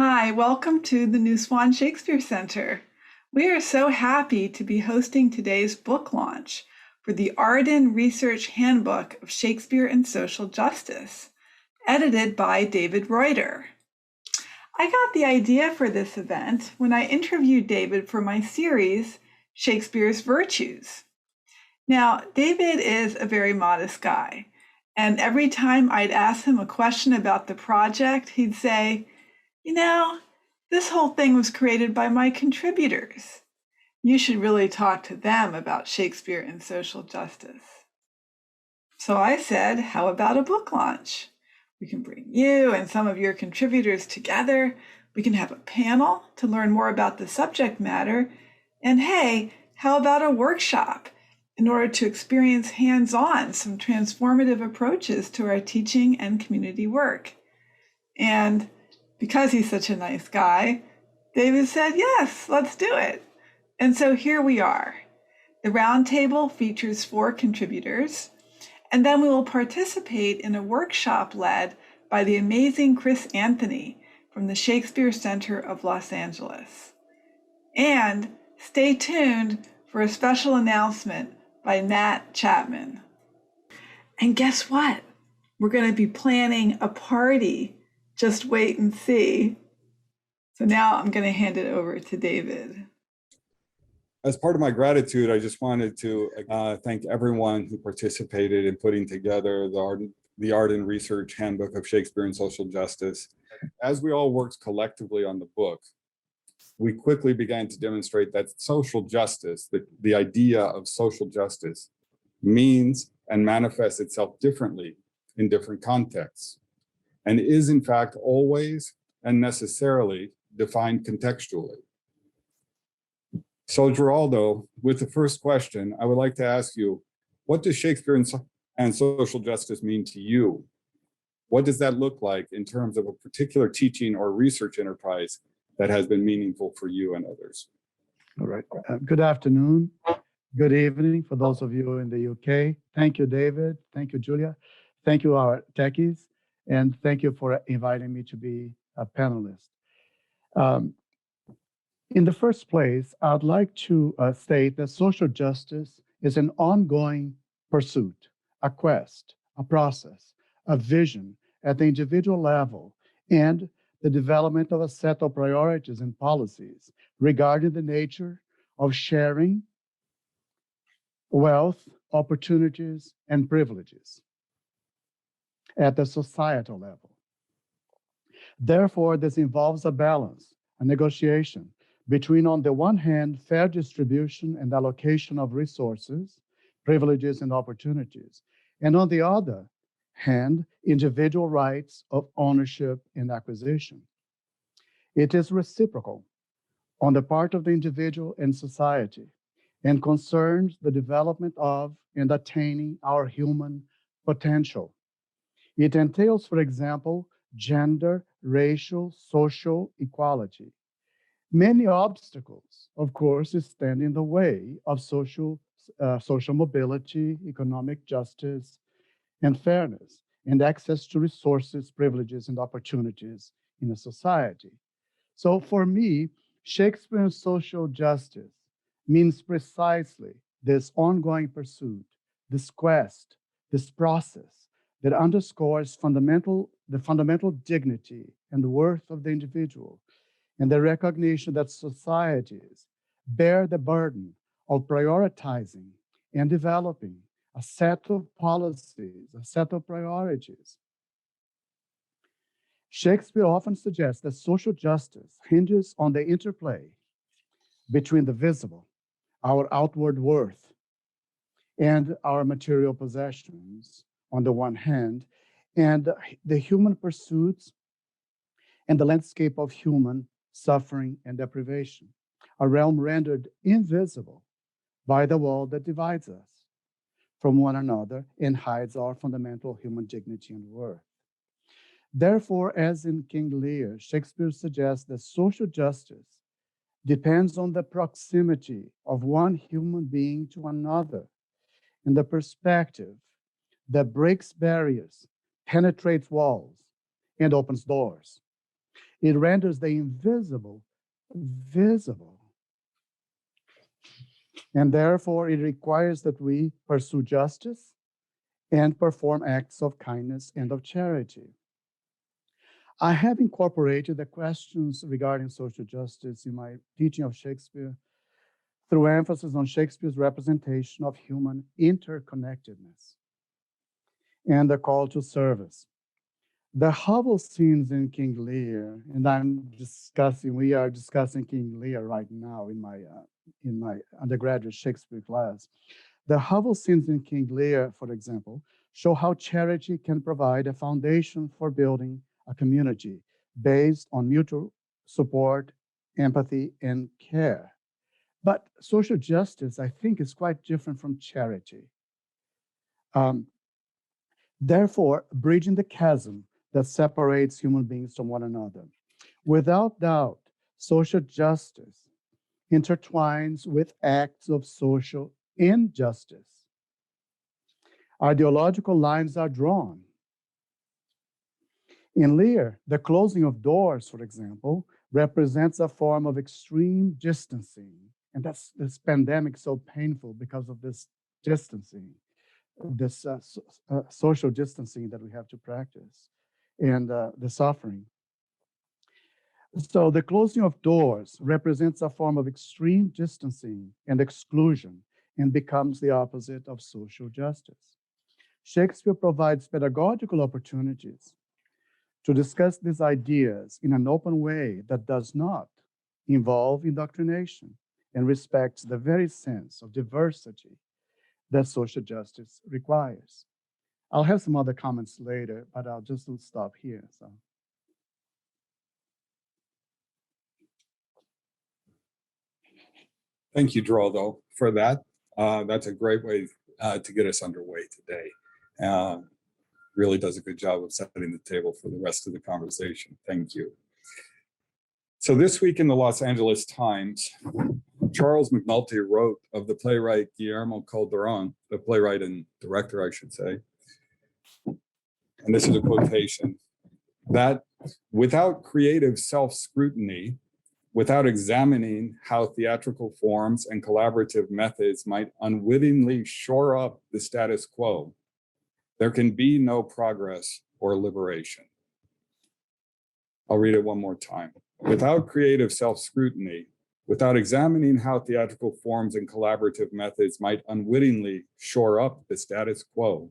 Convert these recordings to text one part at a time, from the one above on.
Hi, welcome to the New Swan Shakespeare Center. We are so happy to be hosting today's book launch for the Arden Research Handbook of Shakespeare and Social Justice, edited by David Reuter. I got the idea for this event when I interviewed David for my series, Shakespeare's Virtues. Now, David is a very modest guy, and every time I'd ask him a question about the project, he'd say, this whole thing was created by my contributors. You should really talk to them about Shakespeare and social justice. So I said, how about a book launch? We can bring you and some of your contributors together. We can have a panel to learn more about the subject matter. And hey, how about a workshop in order to experience hands-on some transformative approaches to our teaching and community work? And because he's such a nice guy, David said, yes, let's do it. And so here we are. The roundtable features 4 contributors, and then we will participate in a workshop led by the amazing Chris Anthony from the Shakespeare Center of Los Angeles. And stay tuned for a special announcement by Nat Chapman. And guess what? We're going to be planning a party. Just wait and see. So now I'm going to hand it over to David. As part of my gratitude, I just wanted to thank everyone who participated in putting together the Arden Research Handbook of Shakespeare and Social Justice. As we all worked collectively on the book, we quickly began to demonstrate that social justice, the idea of social justice, means and manifests itself differently in different contexts, and is in fact always and necessarily defined contextually. So Geraldo, with the first question, I would like to ask you, what does Shakespeare and social justice mean to you? What does that look like in terms of a particular teaching or research enterprise that has been meaningful for you and others? All right. Good afternoon. Good evening for those of you in the UK. Thank you, David. Thank you, Julia. Thank you, our techies. And thank you for inviting me to be a panelist. In the first place, I'd like to state that social justice is an ongoing pursuit, a quest, a process, a vision at the individual level, and the development of a set of priorities and policies regarding the nature of sharing wealth, opportunities, and privileges at the societal level. Therefore, this involves a balance, a negotiation between, on the one hand, fair distribution and allocation of resources, privileges, and opportunities, and on the other hand, individual rights of ownership and acquisition. It is reciprocal on the part of the individual and society, and concerns the development of and attaining our human potential. It entails, for example, gender, racial, social equality. Many obstacles, of course, stand in the way of social mobility, economic justice, and fairness, and access to resources, privileges, and opportunities in a society. So for me, Shakespeare's social justice means precisely this ongoing pursuit, this quest, this process that underscores the fundamental dignity and worth of the individual, and the recognition that societies bear the burden of prioritizing and developing a set of policies, a set of priorities. Shakespeare often suggests that social justice hinges on the interplay between the visible, our outward worth, and our material possessions on the one hand, and the human pursuits and the landscape of human suffering and deprivation, a realm rendered invisible by the wall that divides us from one another and hides our fundamental human dignity and worth. Therefore, as in King Lear, Shakespeare suggests that social justice depends on the proximity of one human being to another, in the perspective that breaks barriers, penetrates walls, and opens doors. It renders the invisible visible. And therefore, it requires that we pursue justice and perform acts of kindness and of charity. I have incorporated the questions regarding social justice in my teaching of Shakespeare through emphasis on Shakespeare's representation of human interconnectedness and the call to service. The hovel scenes in King Lear, and we are discussing King Lear right now in my undergraduate Shakespeare class. The hovel scenes in King Lear, for example, show how charity can provide a foundation for building a community based on mutual support, empathy, and care. But social justice, I think, is quite different from charity. Therefore, bridging the chasm that separates human beings from one another. Without doubt, social justice intertwines with acts of social injustice. Ideological lines are drawn. In Lear, the closing of doors, for example, represents a form of extreme distancing. And that's this pandemic so painful because of this distancing, this social distancing that we have to practice, and the suffering. So the closing of doors represents a form of extreme distancing and exclusion and becomes the opposite of social justice. Shakespeare provides pedagogical opportunities to discuss these ideas in an open way that does not involve indoctrination and respects the very sense of diversity that social justice requires. I'll have some other comments later, but I'll just stop here. So. Thank you, Geraldo, for that. That's a great way to get us underway today. Really does a good job of setting the table for the rest of the conversation. Thank you. So this week in the Los Angeles Times, Charles McNulty wrote of the playwright Guillermo Calderon, the playwright and director, I should say, and this is a quotation, that without creative self-scrutiny, without examining how theatrical forms and collaborative methods might unwittingly shore up the status quo, there can be no progress or liberation. I'll read it one more time. Without creative self-scrutiny, without examining how theatrical forms and collaborative methods might unwittingly shore up the status quo,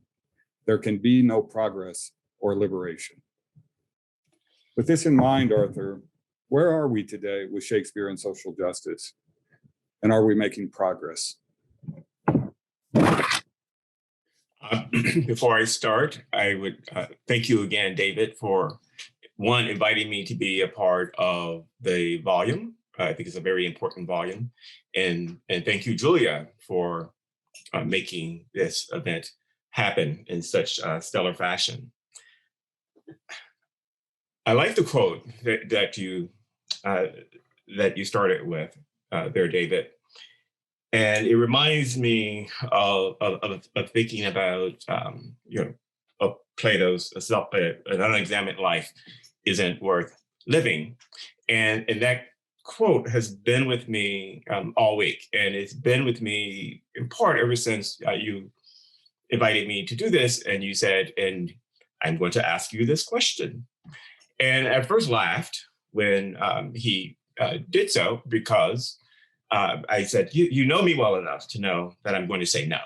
there can be no progress or liberation. With this in mind, Arthur, where are we today with Shakespeare and social justice? And are we making progress? Before I start, I would thank you again, David, for one, inviting me to be a part of the volume. I think it's a very important volume. And thank you, Julia, for making this event happen in such stellar fashion. I like the quote that you started with there, David. And it reminds me of thinking about, of Plato's an unexamined life isn't worth living. And that quote has been with me all week. And it's been with me in part ever since you invited me to do this. And you said, and I'm going to ask you this question. And I first laughed when he did so, because I said, you know me well enough to know that I'm going to say no,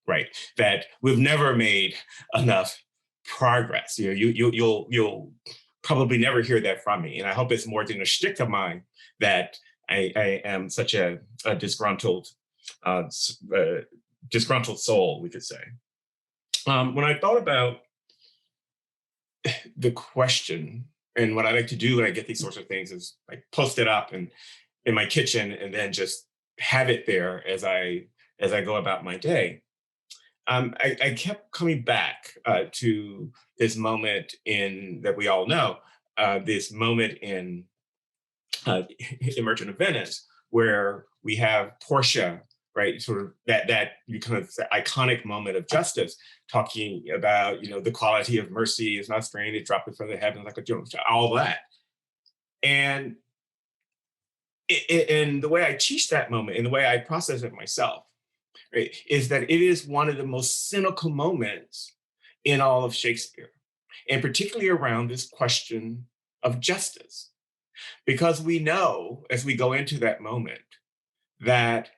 right? That we've never made enough progress. You'll probably never hear that from me. And I hope it's more than a shtick of mine that I am such a disgruntled soul, we could say. When I thought about the question, and what I like to do when I get these sorts of things is like post it up and in my kitchen and then just have it there as I go about my day. I kept coming back to this moment that we all know, this moment in Merchant of Venice, where we have Portia, right? Sort of that kind of iconic moment of justice, talking about, the quality of mercy is not strained, it droppeth from the heavens like a all that. And and the way I teach that moment and the way I process it myself, right, is that it is one of the most cynical moments in all of Shakespeare, and particularly around this question of justice. Because we know as we go into that moment that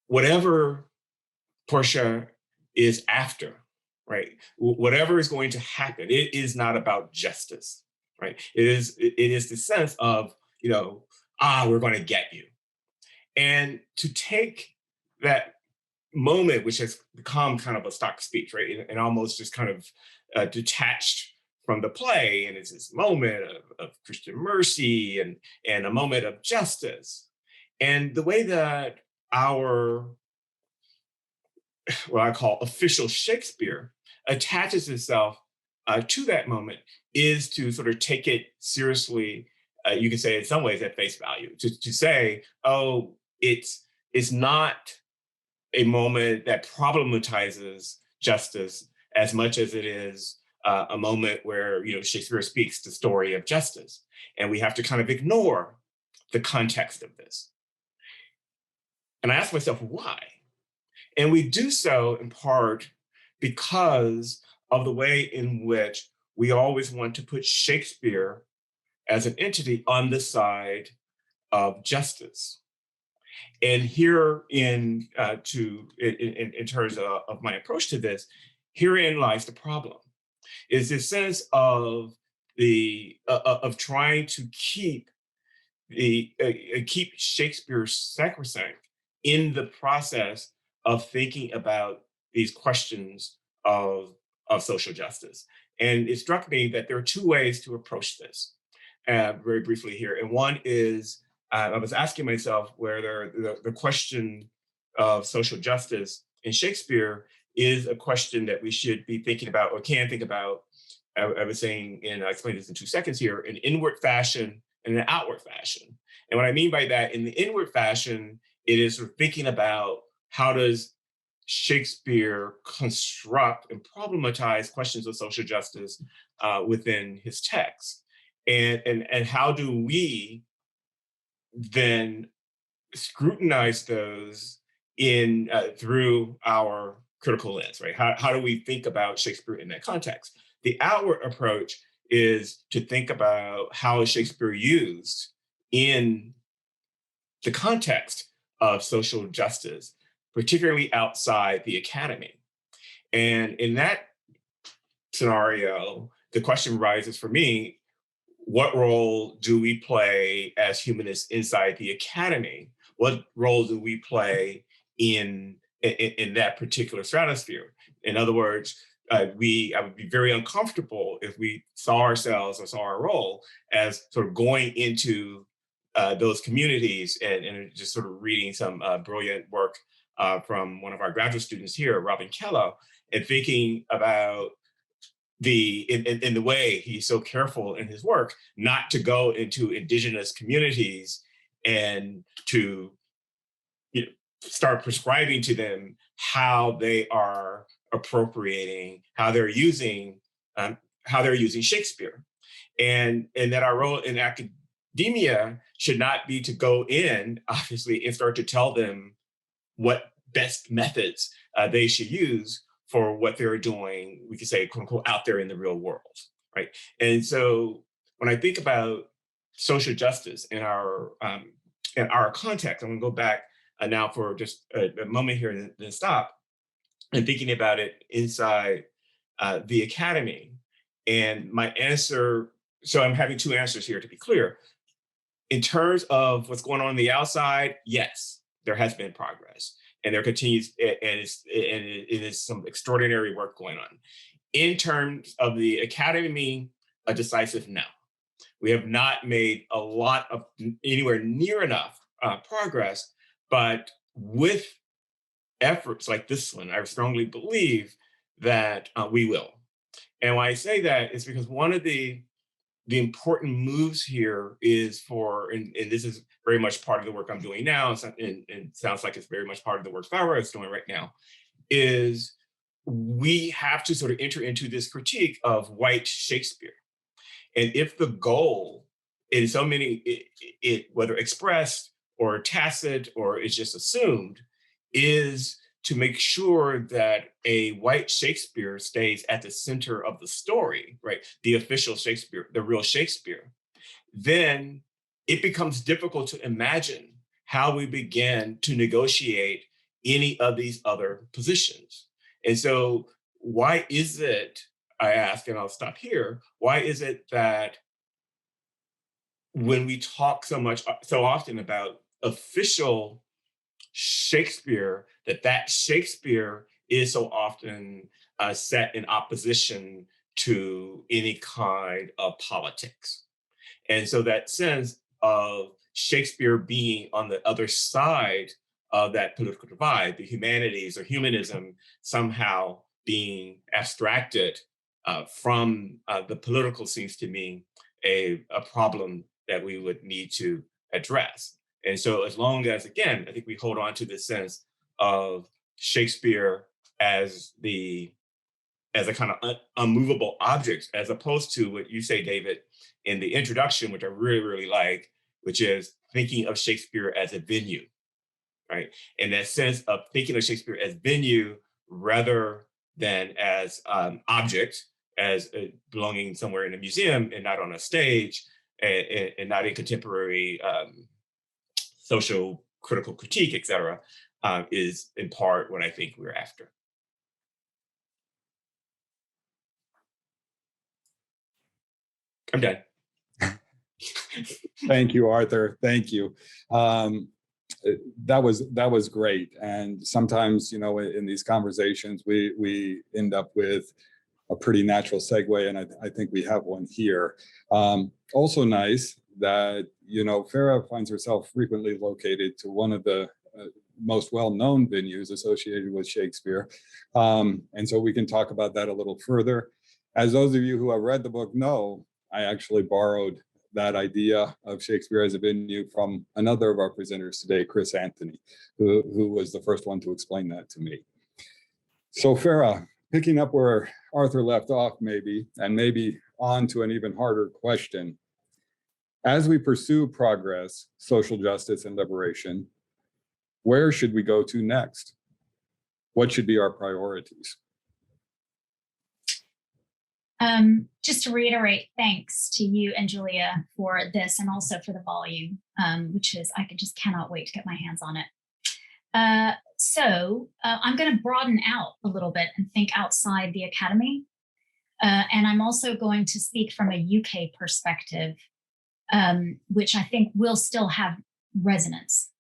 whatever Portia is after, right, whatever is going to happen, it is not about justice, right? It is the sense of, we're going to get you. And to take that moment, which has become kind of a stock speech, right, and almost just kind of detached from the play, and it's this moment of Christian mercy and a moment of justice, and the way that our what I call official Shakespeare attaches itself to that moment is to sort of take it seriously. You can say in some ways at face value, to say, oh, it's not a moment that problematizes justice as much as it is a moment where Shakespeare speaks the story of justice, and we have to kind of ignore the context of this. And I ask myself, why? And we do so in part because of the way in which we always want to put Shakespeare as an entity on the side of justice. And here in terms of my approach to this, herein lies the problem: is this sense of trying to keep Shakespeare sacrosanct in the process of thinking about these questions of social justice. And it struck me that there are two ways to approach this, very briefly here. And one is, I was asking myself whether the question of social justice in Shakespeare is a question that we should be thinking about or can think about. I was saying, and I'll explain this in 2 seconds here, an inward fashion and an outward fashion. And what I mean by that, in the inward fashion, it is sort of thinking about how does Shakespeare construct and problematize questions of social justice within his text, and how do we then scrutinize those in through our critical lens, right? How do we think about Shakespeare in that context? The outward approach is to think about how is Shakespeare used in the context of social justice, particularly outside the academy. And in that scenario, the question rises for me, what role do we play as humanists inside the academy? What role do we play in that particular stratosphere? In other words, I would be very uncomfortable if we saw ourselves or saw our role as sort of going into those communities and just sort of reading some brilliant work from one of our graduate students here, Robin Kello, and thinking about in the way he's so careful in his work not to go into indigenous communities and to start prescribing to them how they are appropriating, how they're using Shakespeare, and that our role in academia should not be to go in, obviously, and start to tell them what best methods they should use for what they're doing, we could say, quote unquote, out there in the real world, right? And so when I think about social justice in our context, I'm gonna go back now for just a moment here and then stop, and thinking about it inside the academy. And my answer, so I'm having two answers here to be clear. In terms of what's going on the outside, yes, there has been progress. And there continues, and it is some extraordinary work going on. In terms of the academy, a decisive no. We have not made a lot of anywhere near enough progress, but with efforts like this one, I strongly believe that we will. And why I say that is because one of the important moves here is and this is very much part of the work I'm doing now, and sounds like it's very much part of the work Farah is doing right now, is we have to sort of enter into this critique of white Shakespeare. And if the goal in so many, whether expressed or tacit or it's just assumed, is to make sure that a white Shakespeare stays at the center of the story, right? The official Shakespeare, the real Shakespeare. Then it becomes difficult to imagine how we begin to negotiate any of these other positions. And so why is it, I ask, and I'll stop here, why is it that when we talk so often about official Shakespeare, that Shakespeare is so often set in opposition to any kind of politics? And so that sense of Shakespeare being on the other side of that political divide, the humanities or humanism somehow being abstracted from the political, seems to me a problem that we would need to address. And so as long as, again, I think we hold on to this sense of Shakespeare as a kind of unmovable object, as opposed to what you say, David, in the introduction, which I really, really like, which is thinking of Shakespeare as a venue, right? And that sense of thinking of Shakespeare as venue rather than as object, as belonging somewhere in a museum and not on a stage, and not in contemporary social critical critique, et cetera, is in part what I think we're after. I'm done. Thank you, Arthur. Thank you. That was great. And sometimes, in these conversations, we end up with a pretty natural segue, and I think we have one here. Also nice that, Farah finds herself frequently located to one of the most well-known venues associated with Shakespeare. And so we can talk about that a little further. As those of you who have read the book know, I actually borrowed that idea of Shakespeare as a venue from another of our presenters today, Chris Anthony, who was the first one to explain that to me. So Farah, picking up where Arthur left off maybe, and maybe on to an even harder question. As we pursue progress, social justice, and liberation, where should we go to next? What should be our priorities? Just to reiterate, thanks to you and Julia for this, and also for the volume, which is, I just cannot wait to get my hands on it. So I'm going to broaden out a little bit and think outside the academy. And I'm also going to speak from a UK perspective, which I think will still have resonance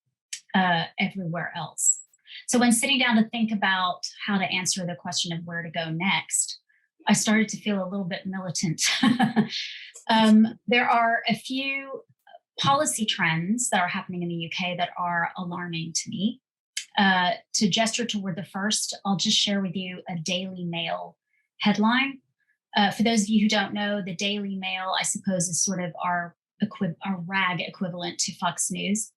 everywhere else. So when sitting down to think about how to answer the question of where to go next, I started to feel a little bit militant. There are a few policy trends that are happening in the UK that are alarming to me. To gesture toward the first, I'll just share with you a Daily Mail headline. For those of you who don't know, the Daily Mail, I suppose, is sort of our rag equivalent to Fox News.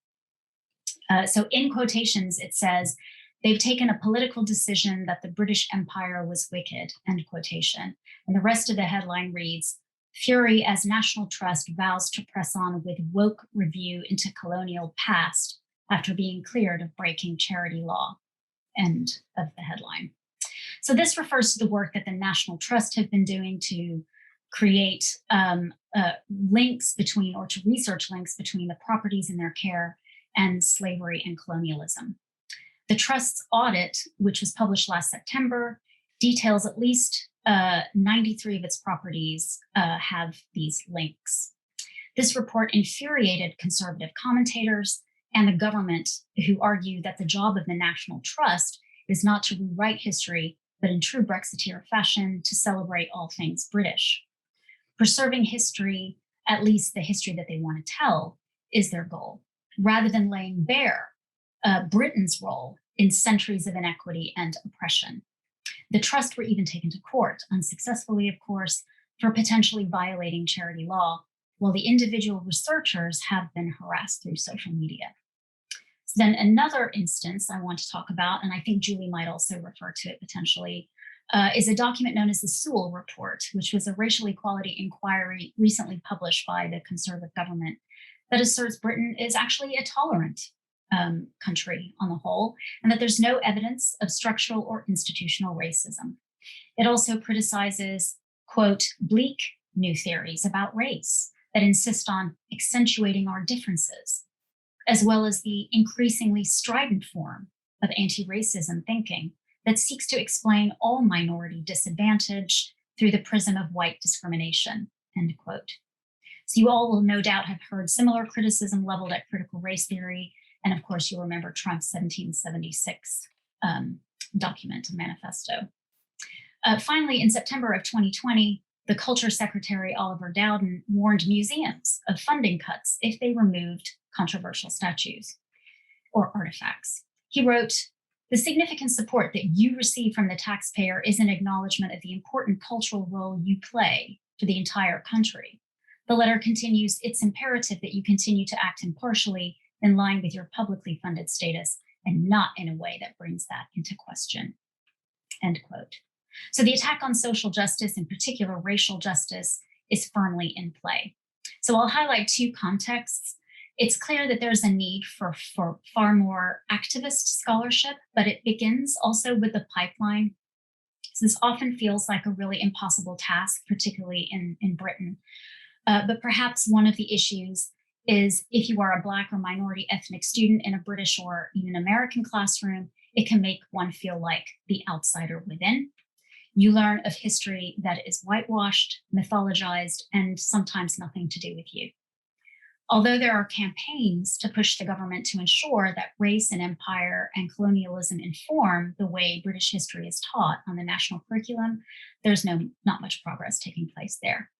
So in quotations, it says, "They've taken a political decision that the British Empire was wicked," end quotation. And the rest of the headline reads, "Fury as National Trust vows to press on with woke review into colonial past after being cleared of breaking charity law," end of the headline. So this refers to the work that the National Trust have been doing to create links between, or to research links between, the properties in their care and slavery and colonialism. The Trust's audit, which was published last September, details at least 93 of its properties have these links. This report infuriated conservative commentators and the government, who argue that the job of the National Trust is not to rewrite history, but in true Brexiteer fashion, to celebrate all things British. Preserving history, at least the history that they want to tell, is their goal, rather than laying bare Britain's role in centuries of inequity and oppression. The Trust were even taken to court, unsuccessfully, of course, for potentially violating charity law, while the individual researchers have been harassed through social media. So then another instance I want to talk about, and I think Julie might also refer to it potentially, is a document known as the Sewell Report, which was a racial equality inquiry recently published by the Conservative government that asserts Britain is actually a tolerant country on the whole, and that there's no evidence of structural or institutional racism. It also criticizes, quote, bleak new theories about race that insist on accentuating our differences, as well as the increasingly strident form of anti-racism thinking that seeks to explain all minority disadvantage through the prism of white discrimination, end quote. So you all will no doubt have heard similar criticism leveled at critical race theory. And of course, you'll remember Trump's 1776 document, manifesto. Finally, in September of 2020, the Culture Secretary Oliver Dowden warned museums of funding cuts if they removed controversial statues or artifacts. He wrote, "The significant support that you receive from the taxpayer is an acknowledgement of the important cultural role you play for the entire country." The letter continues, "It's imperative that you continue to act impartially in line with your publicly funded status and not in a way that brings that into question," end quote. So the attack on social justice, in particular racial justice, is firmly in play. So I'll highlight two contexts. It's clear that there's a need for far more activist scholarship, but it begins also with the pipeline. So this often feels like a really impossible task, particularly in Britain. But perhaps one of the issues is if you are a Black or minority ethnic student in a British or even American classroom, it can make one feel like the outsider within. You learn of history that is whitewashed, mythologized, and sometimes nothing to do with you. Although there are campaigns to push the government to ensure that race and empire and colonialism inform the way British history is taught on the national curriculum, there's not much progress taking place there.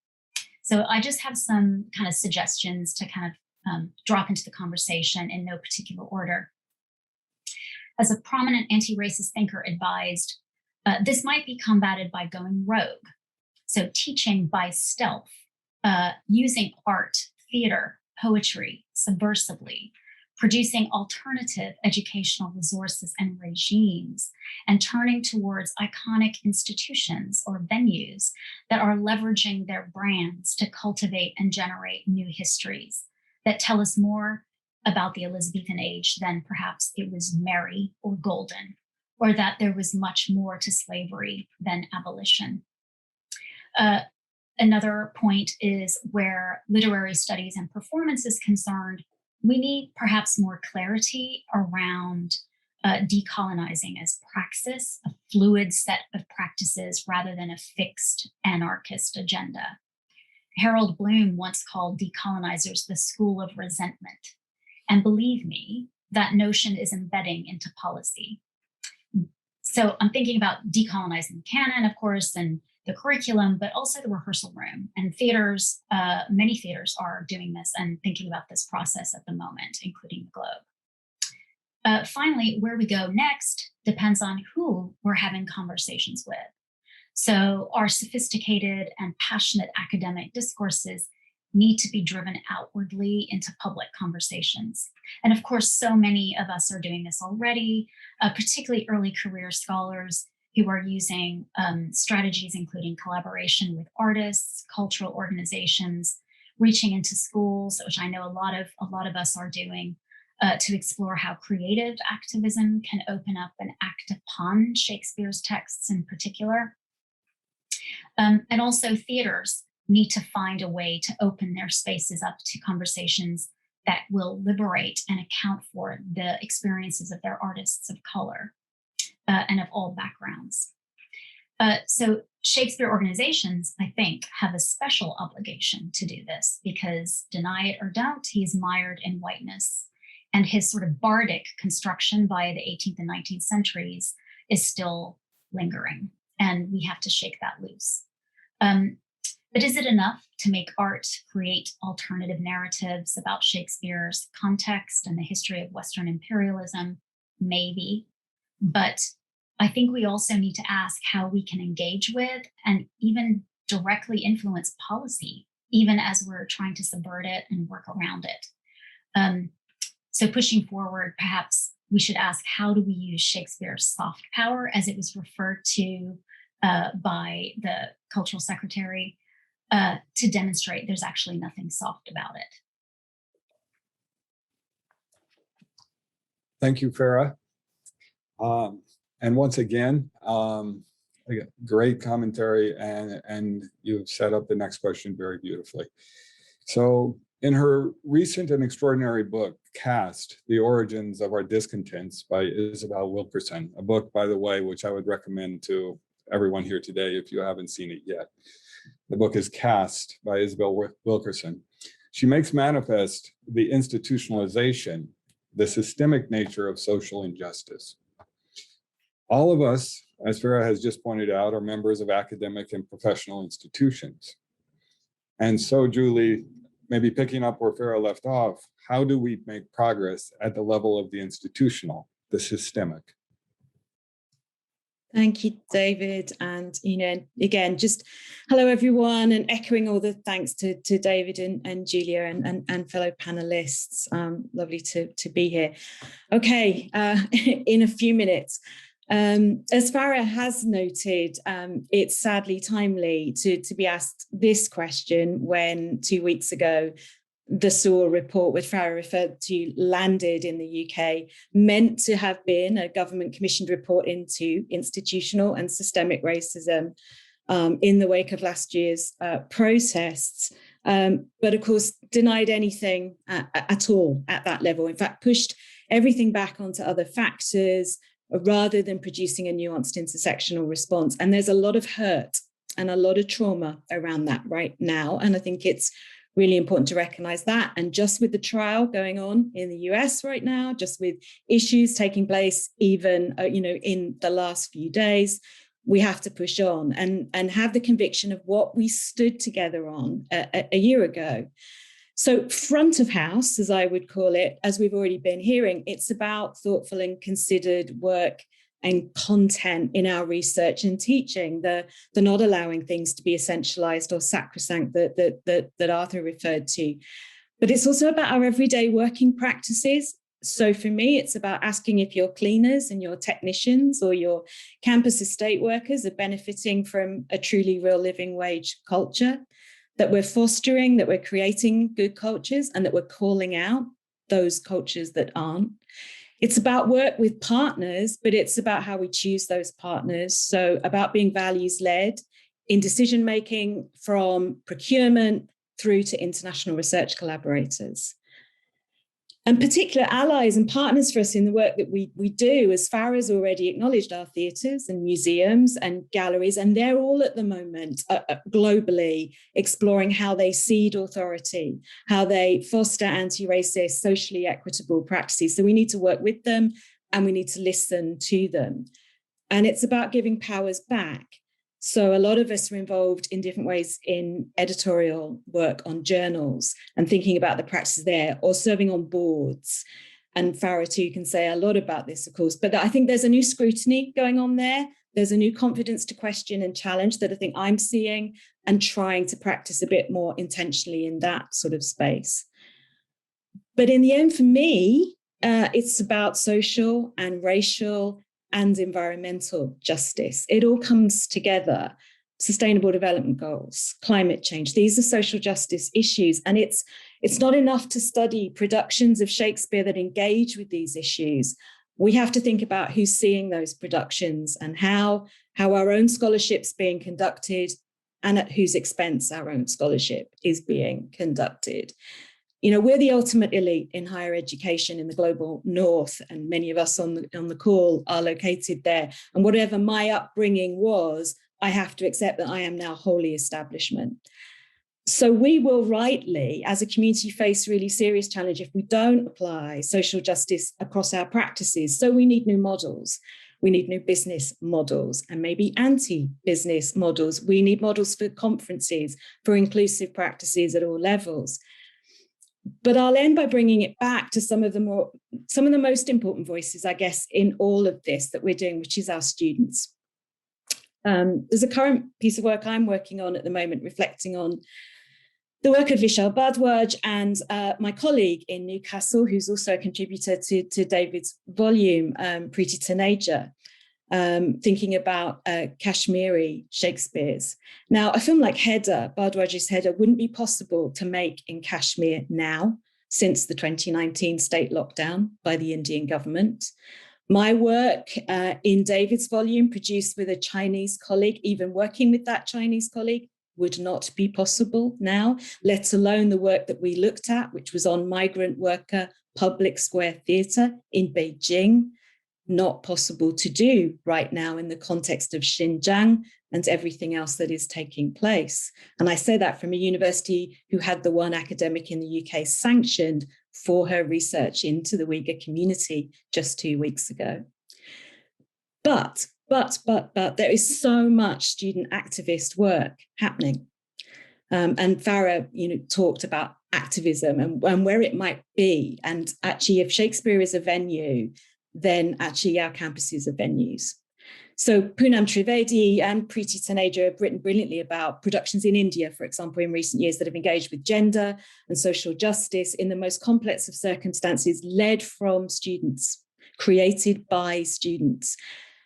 So I just have some kind of suggestions to kind of drop into the conversation in no particular order. As a prominent anti-racist thinker advised, this might be combated by going rogue. So teaching by stealth, using art, theater, poetry subversively, producing alternative educational resources and regimes, and turning towards iconic institutions or venues that are leveraging their brands to cultivate and generate new histories that tell us more about the Elizabethan age than perhaps it was merry or golden, or that there was much more to slavery than abolition. Another point is where literary studies and performance is concerned, we need perhaps more clarity around decolonizing as praxis, a fluid set of practices rather than a fixed anarchist agenda. Harold Bloom once called decolonizers the school of resentment. And believe me, that notion is embedding into policy. So I'm thinking about decolonizing canon, of course, and the curriculum, but also the rehearsal room. And theaters, many theaters are doing this and thinking about this process at the moment, including the Globe. Finally, where we go next depends on who we're having conversations with. So our sophisticated and passionate academic discourses need to be driven outwardly into public conversations. And of course, so many of us are doing this already, particularly early career scholars who are using strategies including collaboration with artists, cultural organizations, reaching into schools, which I know a lot of us are doing, to explore how creative activism can open up and act upon Shakespeare's texts in particular. And also theaters need to find a way to open their spaces up to conversations that will liberate and account for the experiences of their artists of color and of all backgrounds. So Shakespeare organizations, I think, have a special obligation to do this because deny it or don't, he's mired in whiteness. And his sort of bardic construction via the 18th and 19th centuries is still lingering. And we have to shake that loose. But is it enough to make art create alternative narratives about Shakespeare's context and the history of Western imperialism? Maybe. But I think we also need to ask how we can engage with and even directly influence policy, even as we're trying to subvert it and work around it. So pushing forward, perhaps we should ask, how do we use Shakespeare's soft power, as it was referred to by the cultural secretary to demonstrate there's actually nothing soft about it. Thank you, Farah. And once again, great commentary, and you've set up the next question very beautifully. So in her recent and extraordinary book, Cast, The Origins of Our Discontents by Isabel Wilkerson, a book, by the way, which I would recommend to everyone here today if you haven't seen it yet. The book is Cast by Isabel Wilkerson. She makes manifest the institutionalization, the systemic nature of social injustice. All of us, as Farah has just pointed out, are members of academic and professional institutions. And so, Julie, maybe picking up where Farah left off, how do we make progress at the level of the institutional, the systemic? Thank you, David. And, again, just hello, everyone, and echoing all the thanks to David and Julia and fellow panelists. Lovely to be here. Okay, in a few minutes. As Farah has noted, it's sadly timely to be asked this question when 2 weeks ago, the Sewell Report, which Farah referred to, landed in the UK, meant to have been a government commissioned report into institutional and systemic racism in the wake of last year's protests, but of course denied anything at all at that level. In fact, pushed everything back onto other factors rather than producing a nuanced intersectional response. And there's a lot of hurt and a lot of trauma around that right now. And I think it's really important to recognize that. And just with the trial going on in the US right now, just with issues taking place even in the last few days, we have to push on and have the conviction of what we stood together on a year ago. So front of house, as I would call it, as we've already been hearing, it's about thoughtful and considered work and content in our research and teaching, the not allowing things to be essentialized or sacrosanct that Arthur referred to. But it's also about our everyday working practices. So for me, it's about asking if your cleaners and your technicians or your campus estate workers are benefiting from a truly real living wage culture, that we're fostering, that we're creating good cultures, and that we're calling out those cultures that aren't. It's about work with partners, but it's about how we choose those partners. So about being values-led in decision-making from procurement through to international research collaborators. And particular allies and partners for us in the work that we do, as Farah's already acknowledged, our theatres and museums and galleries, and they're all at the moment globally exploring how they cede authority, how they foster anti-racist, socially equitable practices. So we need to work with them and we need to listen to them. And it's about giving powers back. So a lot of us are involved in different ways in editorial work on journals and thinking about the practices there, or serving on boards. And Farah too can say a lot about this, of course, but I think there's a new scrutiny going on there. There's a new confidence to question and challenge that I think I'm seeing and trying to practice a bit more intentionally in that sort of space. But in the end, for me, it's about social and racial and environmental justice. It all comes together. Sustainable development goals, climate change, these are social justice issues. And it's not enough to study productions of Shakespeare that engage with these issues. We have to think about who's seeing those productions and how our own scholarship's being conducted and at whose expense our own scholarship is being conducted. We're the ultimate elite in higher education in the global north, and many of us on the call are located there. And whatever my upbringing was, I have to accept that I am now wholly establishment. So we will rightly, as a community, face really serious challenge if we don't apply social justice across our practices. So we need new models. We need new business models and maybe anti-business models. We need models for conferences, for inclusive practices at all levels. But I'll end by bringing it back to some of the most important voices, I guess, in all of this that we're doing, which is our students. There's a current piece of work I'm working on at the moment, reflecting on the work of Vishal Bhardwaj and my colleague in Newcastle, who's also a contributor to David's volume, Preeti Taneja. thinking about Kashmiri Shakespeare's. Now, a film like Heather, Bhardwaj's Heather, wouldn't be possible to make in Kashmir now, since the 2019 state lockdown by the Indian government. My work in David's volume, produced with a Chinese colleague, even working with that Chinese colleague, would not be possible now, let alone the work that we looked at, which was on migrant worker public square theatre in Beijing, not possible to do right now in the context of Xinjiang and everything else that is taking place. And I say that from a university who had the one academic in the UK sanctioned for her research into the Uyghur community just 2 weeks ago. But there is so much student activist work happening. And Farah, talked about activism and where it might be. And actually, if Shakespeare is a venue, then actually our campuses are venues. So Poonam Trivedi and Preeti Taneja have written brilliantly about productions in India, for example, in recent years that have engaged with gender and social justice in the most complex of circumstances, led from students, created by students.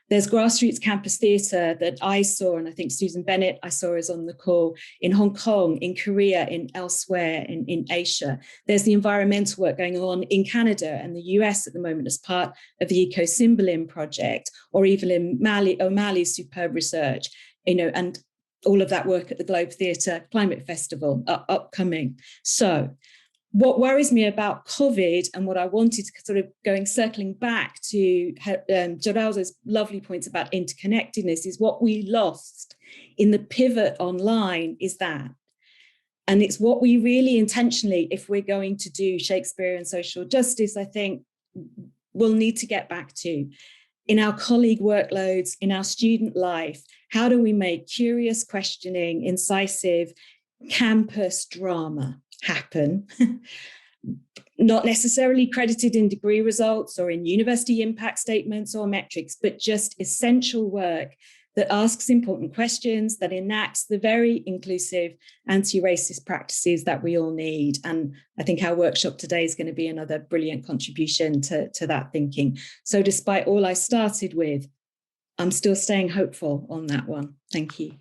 There's grassroots campus theatre that I saw, and I think Susan Bennett I saw is on the call, in Hong Kong, in Korea, in elsewhere, in Asia. There's the environmental work going on in Canada and the US at the moment as part of the Eco-Symbolism project, or even in O'Malley's superb research, and all of that work at the Globe Theatre Climate Festival upcoming. So what worries me about COVID, and what I wanted to sort of circling back to Geraldo's lovely points about interconnectedness, is what we lost in the pivot online is that. And it's what we really intentionally, if we're going to do Shakespearean social justice, I think we'll need to get back to. In our colleague workloads, in our student life, how do we make curious, questioning, incisive campus drama happen, not necessarily credited in degree results or in university impact statements or metrics, but just essential work that asks important questions, that enacts the very inclusive anti-racist practices that we all need. And I think our workshop today is going to be another brilliant contribution to that thinking. So despite all I started with, I'm still staying hopeful on that one. Thank you.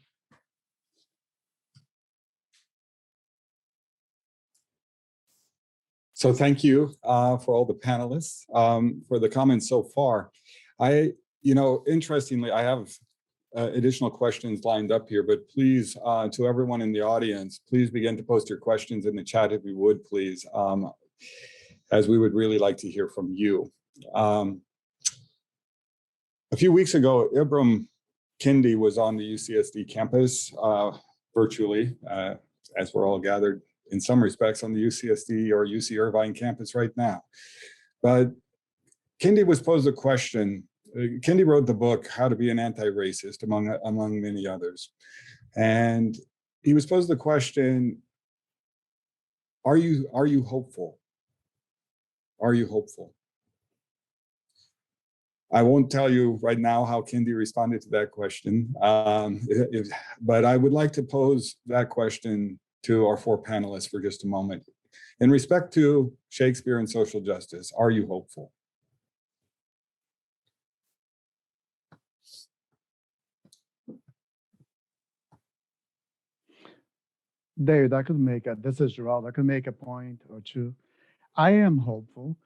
So thank you for all the panelists for the comments so far. Interestingly, I have additional questions lined up here, but please, to everyone in the audience, please begin to post your questions in the chat if you would, please, as we would really like to hear from you. A few weeks ago, Ibram Kendi was on the UCSD campus virtually, as we're all gathered in some respects on the UCSD or UC Irvine campus right now. But Kendi was posed a question. Kendi wrote the book, How to Be an Anti-Racist, among many others. And he was posed the question, are you hopeful? Are you hopeful? I won't tell you right now how Kendi responded to that question, but I would like to pose that question to our four panelists for just a moment. In respect to Shakespeare and social justice, are you hopeful? David, this is Gerald, I could make a point or two. I am hopeful,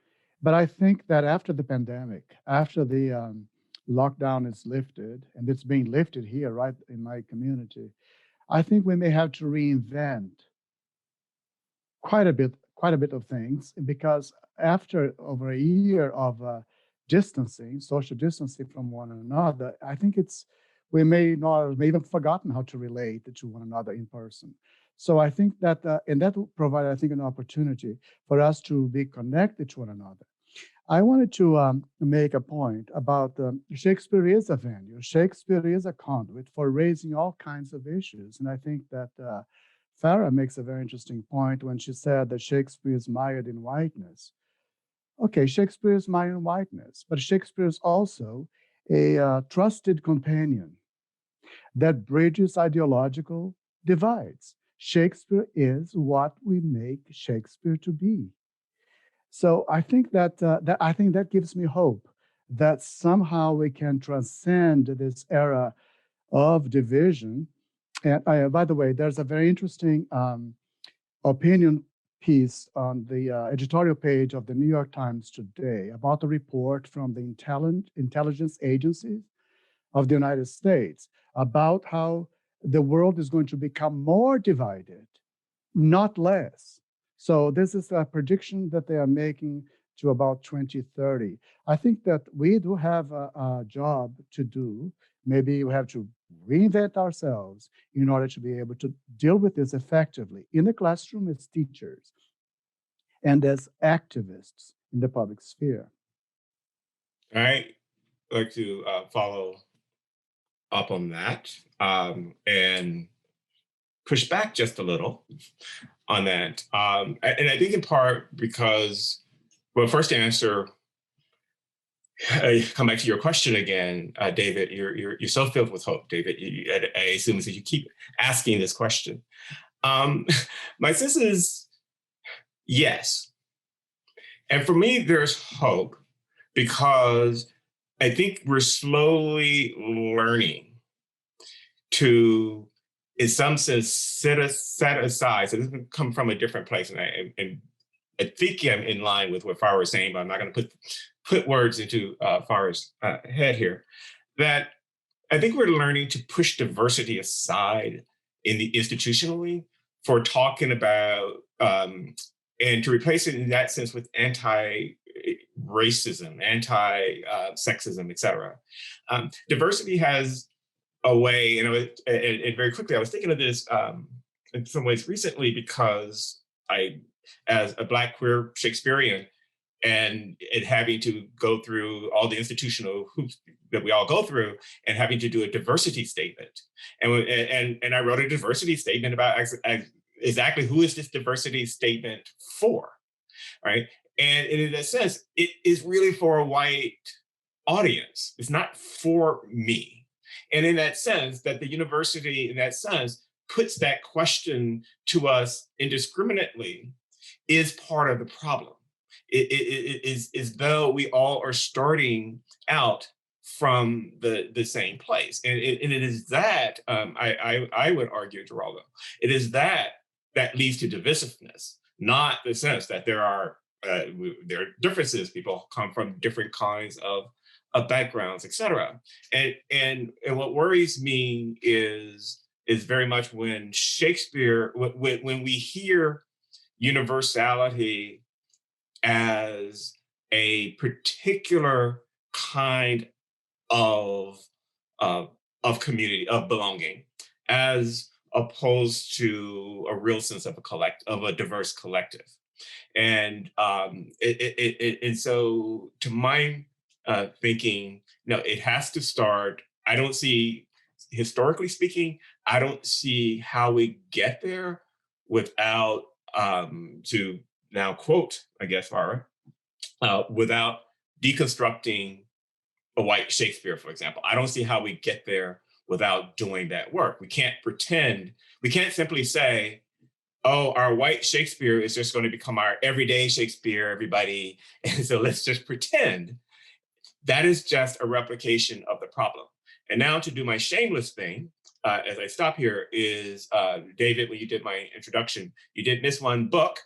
but I think that after the pandemic, after the lockdown is lifted, and it's being lifted here right in my community, I think we may have to reinvent quite a bit of things, because after over a year of social distancing from one another, I think we may even forgotten how to relate to one another in person. So I think that, and that will provide, I think, an opportunity for us to be connected to one another. I wanted to make a point about Shakespeare is a venue. Shakespeare is a conduit for raising all kinds of issues. And I think that Farah makes a very interesting point when she said that Shakespeare is mired in whiteness. Okay, Shakespeare is mired in whiteness, but Shakespeare is also a trusted companion that bridges ideological divides. Shakespeare is what we make Shakespeare to be. So I think that gives me hope that somehow we can transcend this era of division. And by the way, there's a very interesting opinion piece on the editorial page of the New York Times today about a report from the intelligence agencies of the United States about how the world is going to become more divided, not less. So this is a prediction that they are making to about 2030. I think that we do have a job to do. Maybe we have to reinvent ourselves in order to be able to deal with this effectively in the classroom as teachers and as activists in the public sphere. I'd like to follow up on that and push back just a little on that. And I think in part because, well, first to answer, come back to your question again, David. You're so filled with hope, David. I assume that you keep asking this question. My sense is yes, and for me, there's hope because I think we're slowly learning to, in some sense, set aside. So this can come from a different place, and I think I'm in line with what Farah was saying, but I'm not going to put words into Farah's head here. That I think we're learning to push diversity aside institutionally for talking about and to replace it in that sense with anti-racism, anti-sexism, et cetera. Diversity has a way, and very quickly, I was thinking of this in some ways recently because as a Black queer Shakespearean, and having to go through all the institutional hoops that we all go through, and having to do a diversity statement, and I wrote a diversity statement about exactly who is this diversity statement for, right? And in that sense, it is really for a white audience. It's not for me. And in that sense, that the university, in that sense, puts that question to us indiscriminately is part of the problem. It is as though we all are starting out from the same place. And it is that, I would argue, Geraldo, it is that leads to divisiveness, not the sense that there are differences. People come from different kinds of backgrounds, et cetera. And what worries me is very much when Shakespeare, when we hear universality as a particular kind of community, of belonging, as opposed to a real sense of a diverse collective. And and so to my thinking, no, it has to start. I don't see, historically speaking, I don't see how we get there without, to now quote, I guess, Farah, without deconstructing a white Shakespeare, for example. I don't see how we get there without doing that work. We can't simply say, oh, our white Shakespeare is just going to become our everyday Shakespeare, everybody. And so let's just pretend. That is just a replication of the problem. And now to do my shameless thing, as I stop here, is David, when you did my introduction, you did miss one book,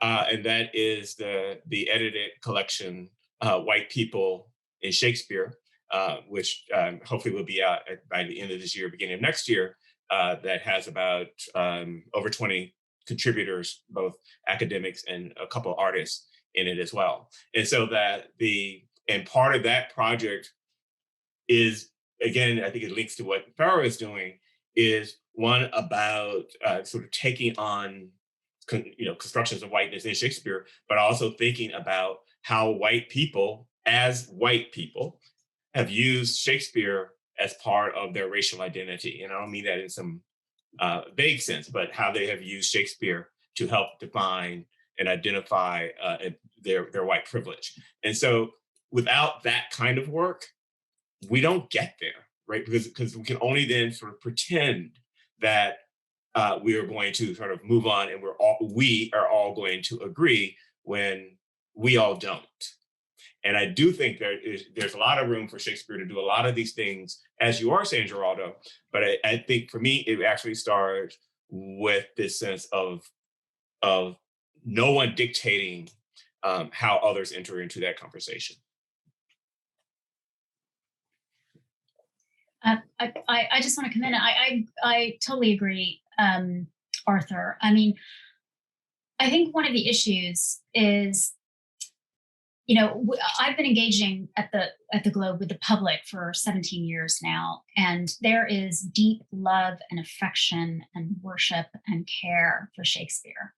and that is the edited collection, White People in Shakespeare, which hopefully will be out by the end of this year, beginning of next year, that has about over 20 contributors, both academics and a couple of artists in it as well. And so and part of that project is, again, I think it links to what Farah is doing, is one about sort of taking on constructions of whiteness in Shakespeare, but also thinking about how white people, as white people, have used Shakespeare as part of their racial identity. And I don't mean that in some vague sense, but how they have used Shakespeare to help define and identify their white privilege. And so without that kind of work, we don't get there, right? Because we can only then sort of pretend that we are going to sort of move on, and we are all going to agree when we all don't. And I do think there's a lot of room for Shakespeare to do a lot of these things, as you are saying, Geraldo. But I think for me, it actually starts with this sense of no one dictating how others enter into that conversation. I just want to come in. I totally agree, Arthur. I mean, I think one of the issues is, I've been engaging at the Globe with the public for 17 years now, and there is deep love and affection and worship and care for Shakespeare.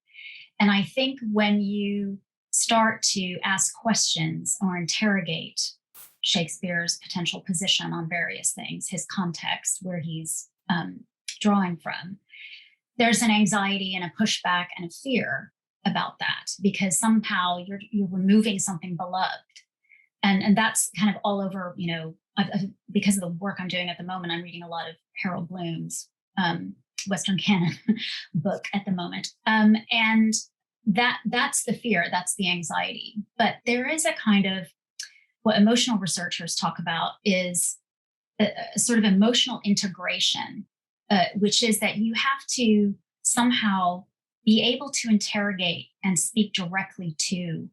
And I think when you start to ask questions or interrogate Shakespeare's potential position on various things, his context, where he's drawing from, there's an anxiety and a pushback and a fear about that, because somehow you're removing something beloved. And that's kind of all over, because of the work I'm doing at the moment, I'm reading a lot of Harold Bloom's Western canon book at the moment. And that's the fear, that's the anxiety. But there is a kind of, what emotional researchers talk about is a sort of emotional integration, which is that you have to somehow be able to interrogate and speak directly to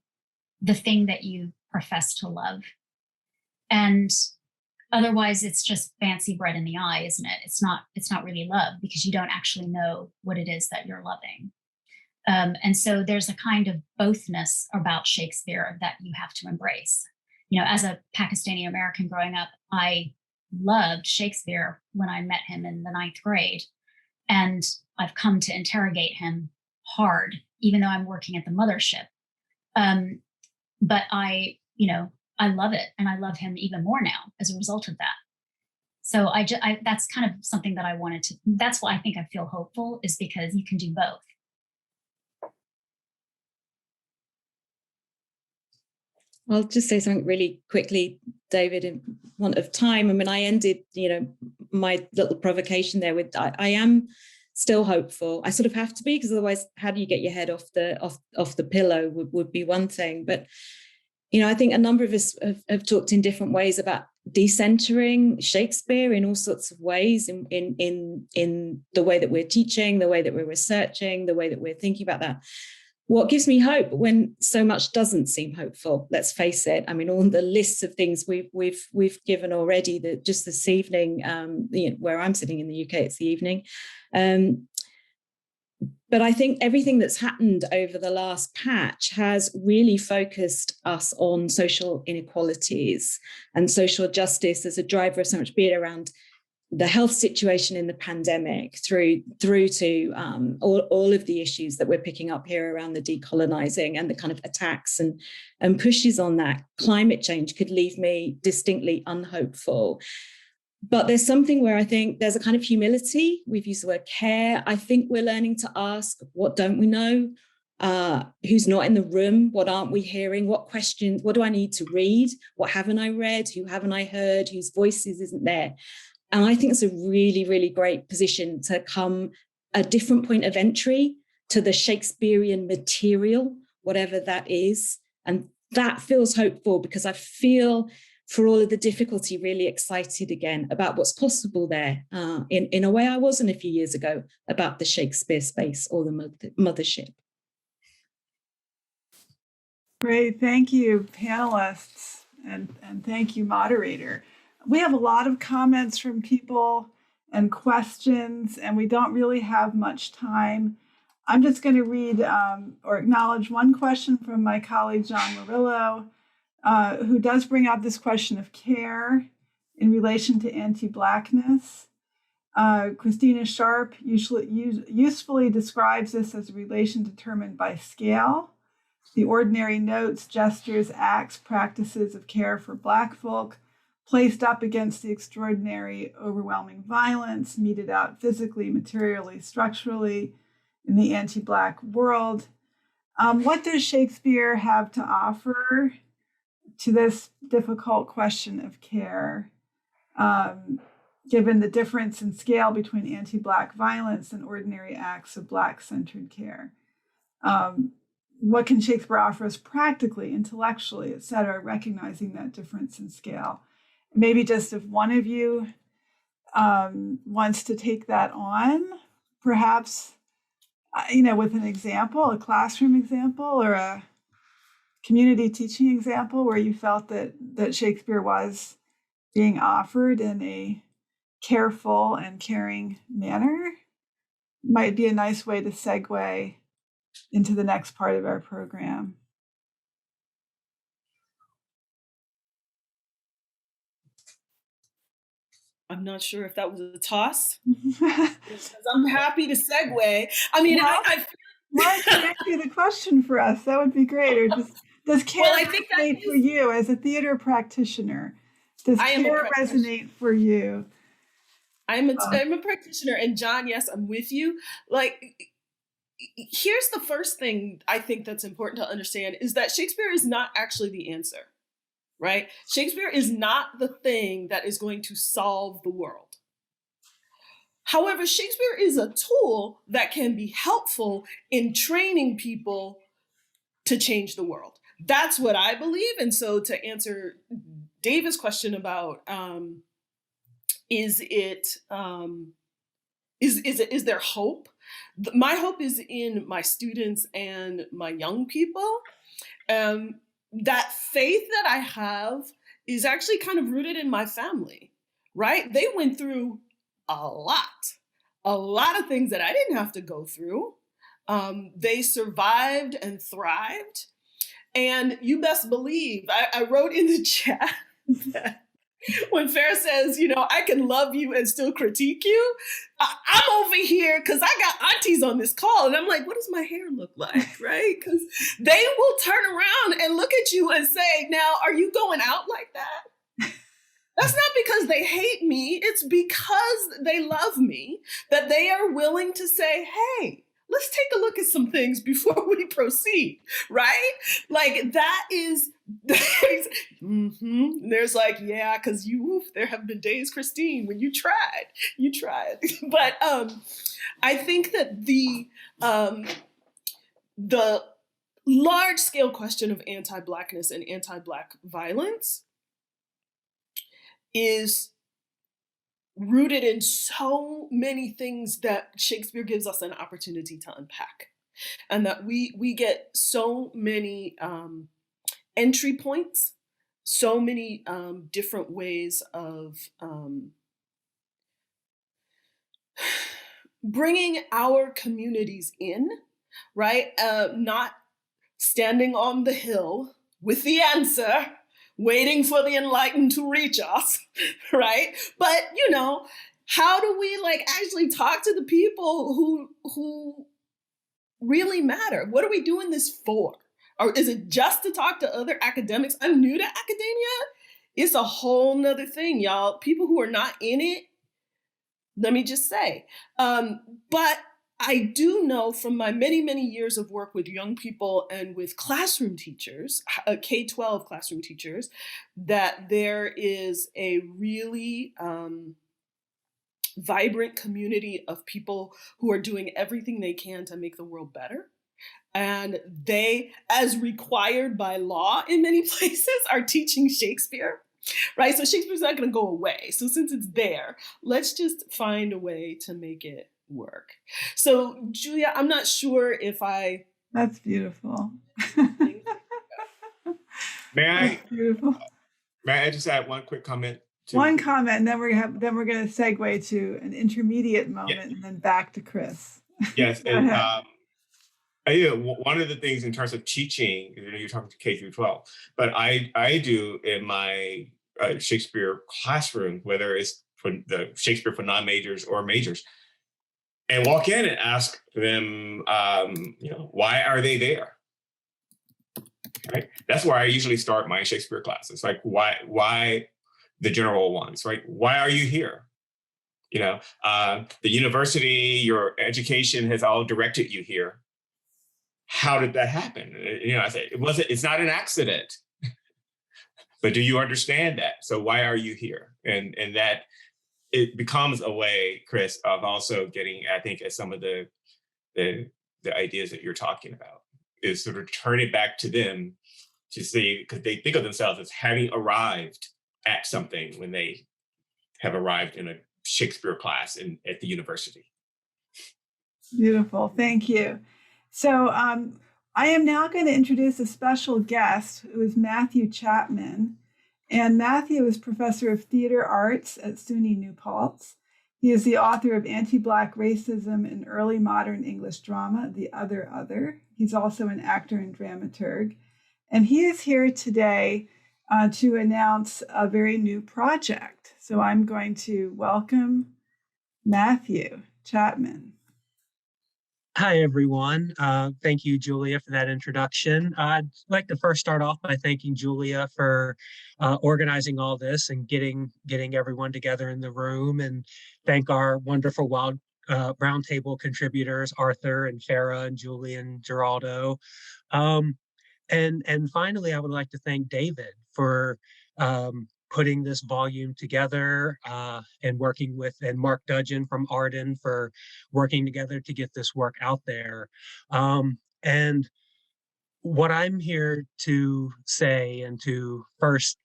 the thing that you profess to love. And otherwise it's just fancy bread in the eye, isn't it? It's not really love, because you don't actually know what it is that you're loving. And so there's a kind of bothness about Shakespeare that you have to embrace. As a Pakistani American growing up, I loved Shakespeare when I met him in the 9th grade. And I've come to interrogate him hard, even though I'm working at the mothership. But I love it, and I love him even more now as a result of that. So that's kind of something that I wanted to. That's why I think I feel hopeful, is because you can do both. I'll just say something really quickly, David, in want of time. I mean, I ended, my little provocation there with, I am still hopeful. I sort of have to be, because otherwise, how do you get your head off the pillow would be one thing. But, I think a number of us have talked in different ways about decentering Shakespeare in all sorts of ways, in the way that we're teaching, the way that we're researching, the way that we're thinking about that. What gives me hope when so much doesn't seem hopeful? Let's face it. I mean, all the lists of things we've given already. That just this evening, where I'm sitting in the UK, it's the evening. But I think everything that's happened over the last patch has really focused us on social inequalities and social justice as a driver of so much, be it around the health situation in the pandemic, through to all of the issues that we're picking up here around the decolonizing and the kind of attacks and pushes on that. Climate change could leave me distinctly unhopeful. But there's something where I think there's a kind of humility. We've used the word care. I think we're learning to ask, what don't we know? Who's not in the room? What aren't we hearing? What questions? What do I need to read? What haven't I read? Who haven't I heard? Whose voices isn't there? And I think it's a really, really great position to come a different point of entry to the Shakespearean material, whatever that is. And that feels hopeful, because I feel, for all of the difficulty, really excited again about what's possible there, in a way I wasn't a few years ago, about the Shakespeare space or the mothership. Great, thank you, panelists, and thank you, moderator. We have a lot of comments from people and questions, and we don't really have much time. I'm just going to read or acknowledge one question from my colleague, John Murillo, who does bring out this question of care in relation to anti-Blackness. Christina Sharp usefully describes this as a relation determined by scale, the ordinary notes, gestures, acts, practices of care for Black folk, placed up against the extraordinary, overwhelming violence meted out physically, materially, structurally in the anti-Black world. What does Shakespeare have to offer to this difficult question of care, given the difference in scale between anti-Black violence and ordinary acts of Black-centered care? what can Shakespeare offer us practically, intellectually, et cetera, recognizing that difference in scale. Maybe just if one of you wants to take that on, perhaps, with an example, a classroom example or a community teaching example where you felt that Shakespeare was being offered in a careful and caring manner, might be a nice way to segue into the next part of our program. I'm not sure if that was a toss. I'm happy to segue. I mean, well, I why don't you answer the question for us? That would be great. Or just, does care resonate for you as a theater practitioner? Does care resonate for you? I'm a practitioner, and John, yes, I'm with you. Like, here's the first thing I think that's important to understand is that Shakespeare is not actually the answer, right? Shakespeare is not the thing that is going to solve the world. However, Shakespeare is a tool that can be helpful in training people to change the world. That's what I believe. And so to answer David's question about is there hope? My hope is in my students and my young people. That faith that I have is actually kind of rooted in my family, right? They went through a lot of things that I didn't have to go through. They survived and thrived. And you best believe, I wrote in the chat that when Farrah says, I can love you and still critique you, I'm over here because I got aunties on this call and I'm like, what does my hair look like, right? Because they will turn around and look at you and say, now, are you going out like that? That's not because they hate me. It's because they love me that they are willing to say, hey, let's take a look at some things before we proceed, right? Like There's like, yeah, because there have been days, Christine, when you tried. But I think that the large scale question of anti-Blackness and anti-Black violence is rooted in so many things that Shakespeare gives us an opportunity to unpack, and that we get so many entry points, so many different ways of bringing our communities in, right? Not standing on the hill with the answer, waiting for the enlightened to reach us, right? But, how do we actually talk to the people who really matter? What are we doing this for? Or is it just to talk to other academics? I'm new to academia. It's a whole nother thing, y'all. People who are not in it, let me just say. But I do know from my many, many years of work with young people and with classroom teachers, K-12 classroom teachers, that there is a really vibrant community of people who are doing everything they can to make the world better. And they, as required by law in many places, are teaching Shakespeare, right? So Shakespeare's not going to go away. So since it's there, let's just find a way to make it work. So Julia, I'm not sure if I... That's beautiful. May I just add one quick comment? One comment, and then we're going to segue to an intermediate moment, and then back to Chris. Yes, and one of the things in terms of teaching, you're talking to K through 12, but I do in my Shakespeare classroom, whether it's for the Shakespeare for non-majors or majors, and walk in and ask them, why are they there? Right? That's where I usually start my Shakespeare classes. Like, why the general ones, right? Why are you here? The university, your education has all directed you here. How did that happen? I say it's not an accident. But do you understand that? So why are you here? And that it becomes a way, Chris, of also getting, I think, at some of the ideas that you're talking about. is sort of turn it back to them to see, because they think of themselves as having arrived at something when they have arrived in a Shakespeare class at the university. Beautiful. Thank you. So I am now going to introduce a special guest who is Matthew Chapman. And Matthew is professor of theater arts at SUNY New Paltz. He is the author of Anti-Black Racism in Early Modern English Drama, The Other. He's also an actor and dramaturg. And he is here today to announce a very new project. So I'm going to welcome Matthew Chapman. Hi, everyone. Thank you, Julia, for that introduction. I'd like to first start off by thanking Julia for organizing all this and getting everyone together in the room, and thank our wonderful roundtable contributors, Arthur and Farah and Julie and Geraldo. And finally, I would like to thank David for putting this volume together and working with, and Mark Dudgeon from Arden for working together to get this work out there. And what I'm here to say and to first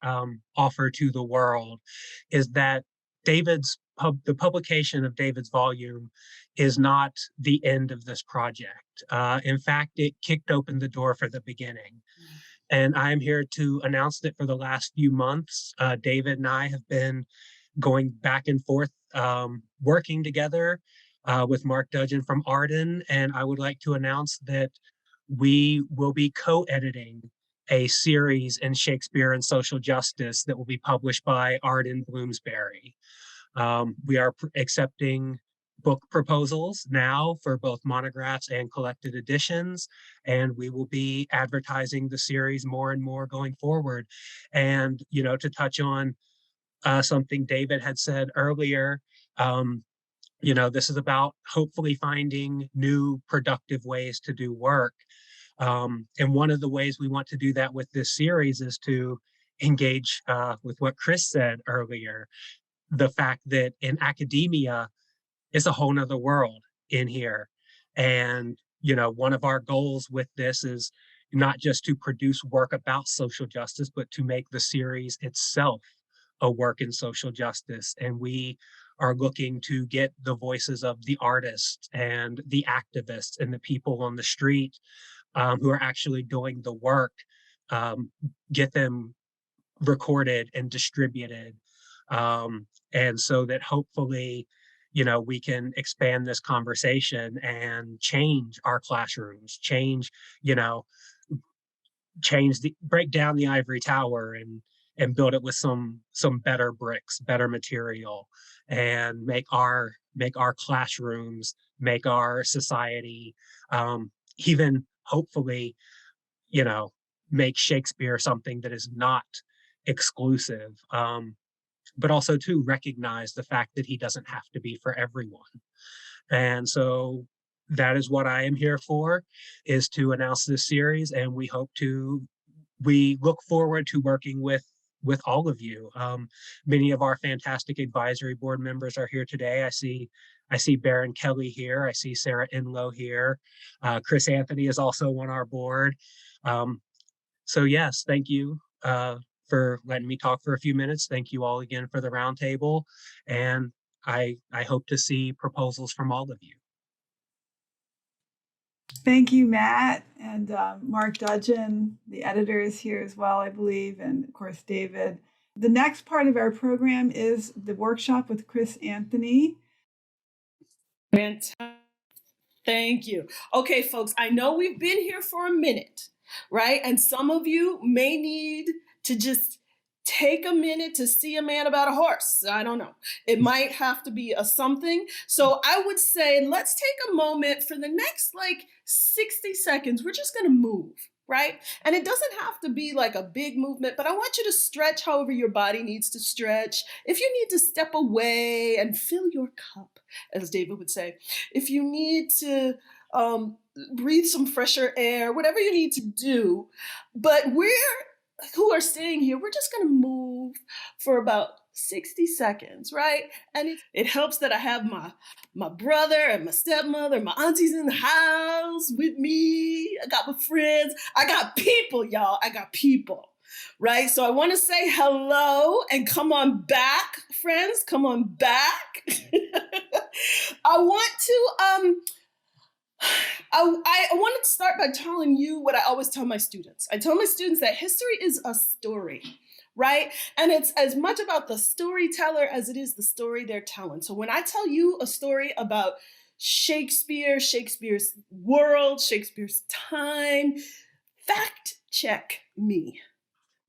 offer to the world is that the publication of David's volume is not the end of this project. In fact, it kicked open the door for the beginning. And I'm here to announce that for the last few months, David and I have been going back and forth, working together with Mark Dudgeon from Arden. And I would like to announce that we will be co-editing a series in Shakespeare and social justice that will be published by Arden Bloomsbury. We are accepting book proposals now for both monographs and collected editions, and we will be advertising the series more and more going forward. And, to touch on something David had said earlier, this is about hopefully finding new productive ways to do work. And one of the ways we want to do that with this series is to engage with what Chris said earlier, the fact that in academia, it's a whole nother world in here. And, one of our goals with this is not just to produce work about social justice, but to make the series itself a work in social justice. And we are looking to get the voices of the artists and the activists and the people on the street who are actually doing the work, get them recorded and distributed. And so that hopefully, we can expand this conversation and change our classrooms, break down the ivory tower and build it with some better bricks, better material, and make our classrooms, make our society, even hopefully, make Shakespeare something that is not exclusive. But also to recognize the fact that he doesn't have to be for everyone. And so that is what I am here for, is to announce this series. And we look forward to working with all of you. Many of our fantastic advisory board members are here today. I see Baron Kelly here. I see Sarah Enlow here. Chris Anthony is also on our board. So yes, thank you for letting me talk for a few minutes. Thank you all again for the roundtable. And I hope to see proposals from all of you. Thank you, Matt, and Mark Dudgeon, the editor, is here as well, I believe, and of course, David. The next part of our program is the workshop with Chris Anthony. Fantastic. Thank you. Okay, folks, I know we've been here for a minute, right? And some of you may need to just take a minute to see a man about a horse. I don't know. It might have to be a something. So I would say, let's take a moment for the next 60 seconds. We're just going to move, right? And it doesn't have to be like a big movement, but I want you to stretch however your body needs to stretch. If you need to step away and fill your cup, as David would say, if you need to breathe some fresher air, whatever you need to do. But who are staying here, we're just going to move for about 60 seconds, right? And it helps that I have my brother and my stepmother, my aunties in the house with me. I got my friends. I got people, y'all. I got people, right? So I want to say hello and come on back, friends. Come on back. I want to start by telling you what I always tell my students. I tell my students that history is a story, right? And it's as much about the storyteller as it is the story they're telling. So when I tell you a story about Shakespeare, Shakespeare's world, Shakespeare's time, fact check me,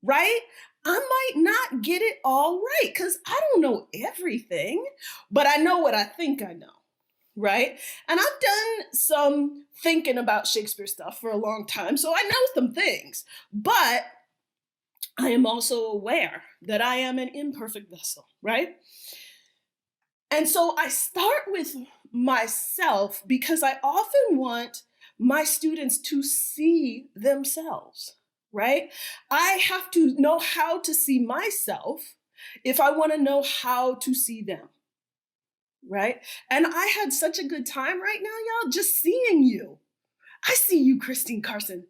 right? I might not get it all right because I don't know everything, but I know what I think I know. Right? And I've done some thinking about Shakespeare stuff for a long time, so I know some things. But I am also aware that I am an imperfect vessel, right? And so I start with myself because I often want my students to see themselves, right? I have to know how to see myself if I want to know how to see them. Right? And I had such a good time right now, y'all, just seeing you. I see you, Christine Carson.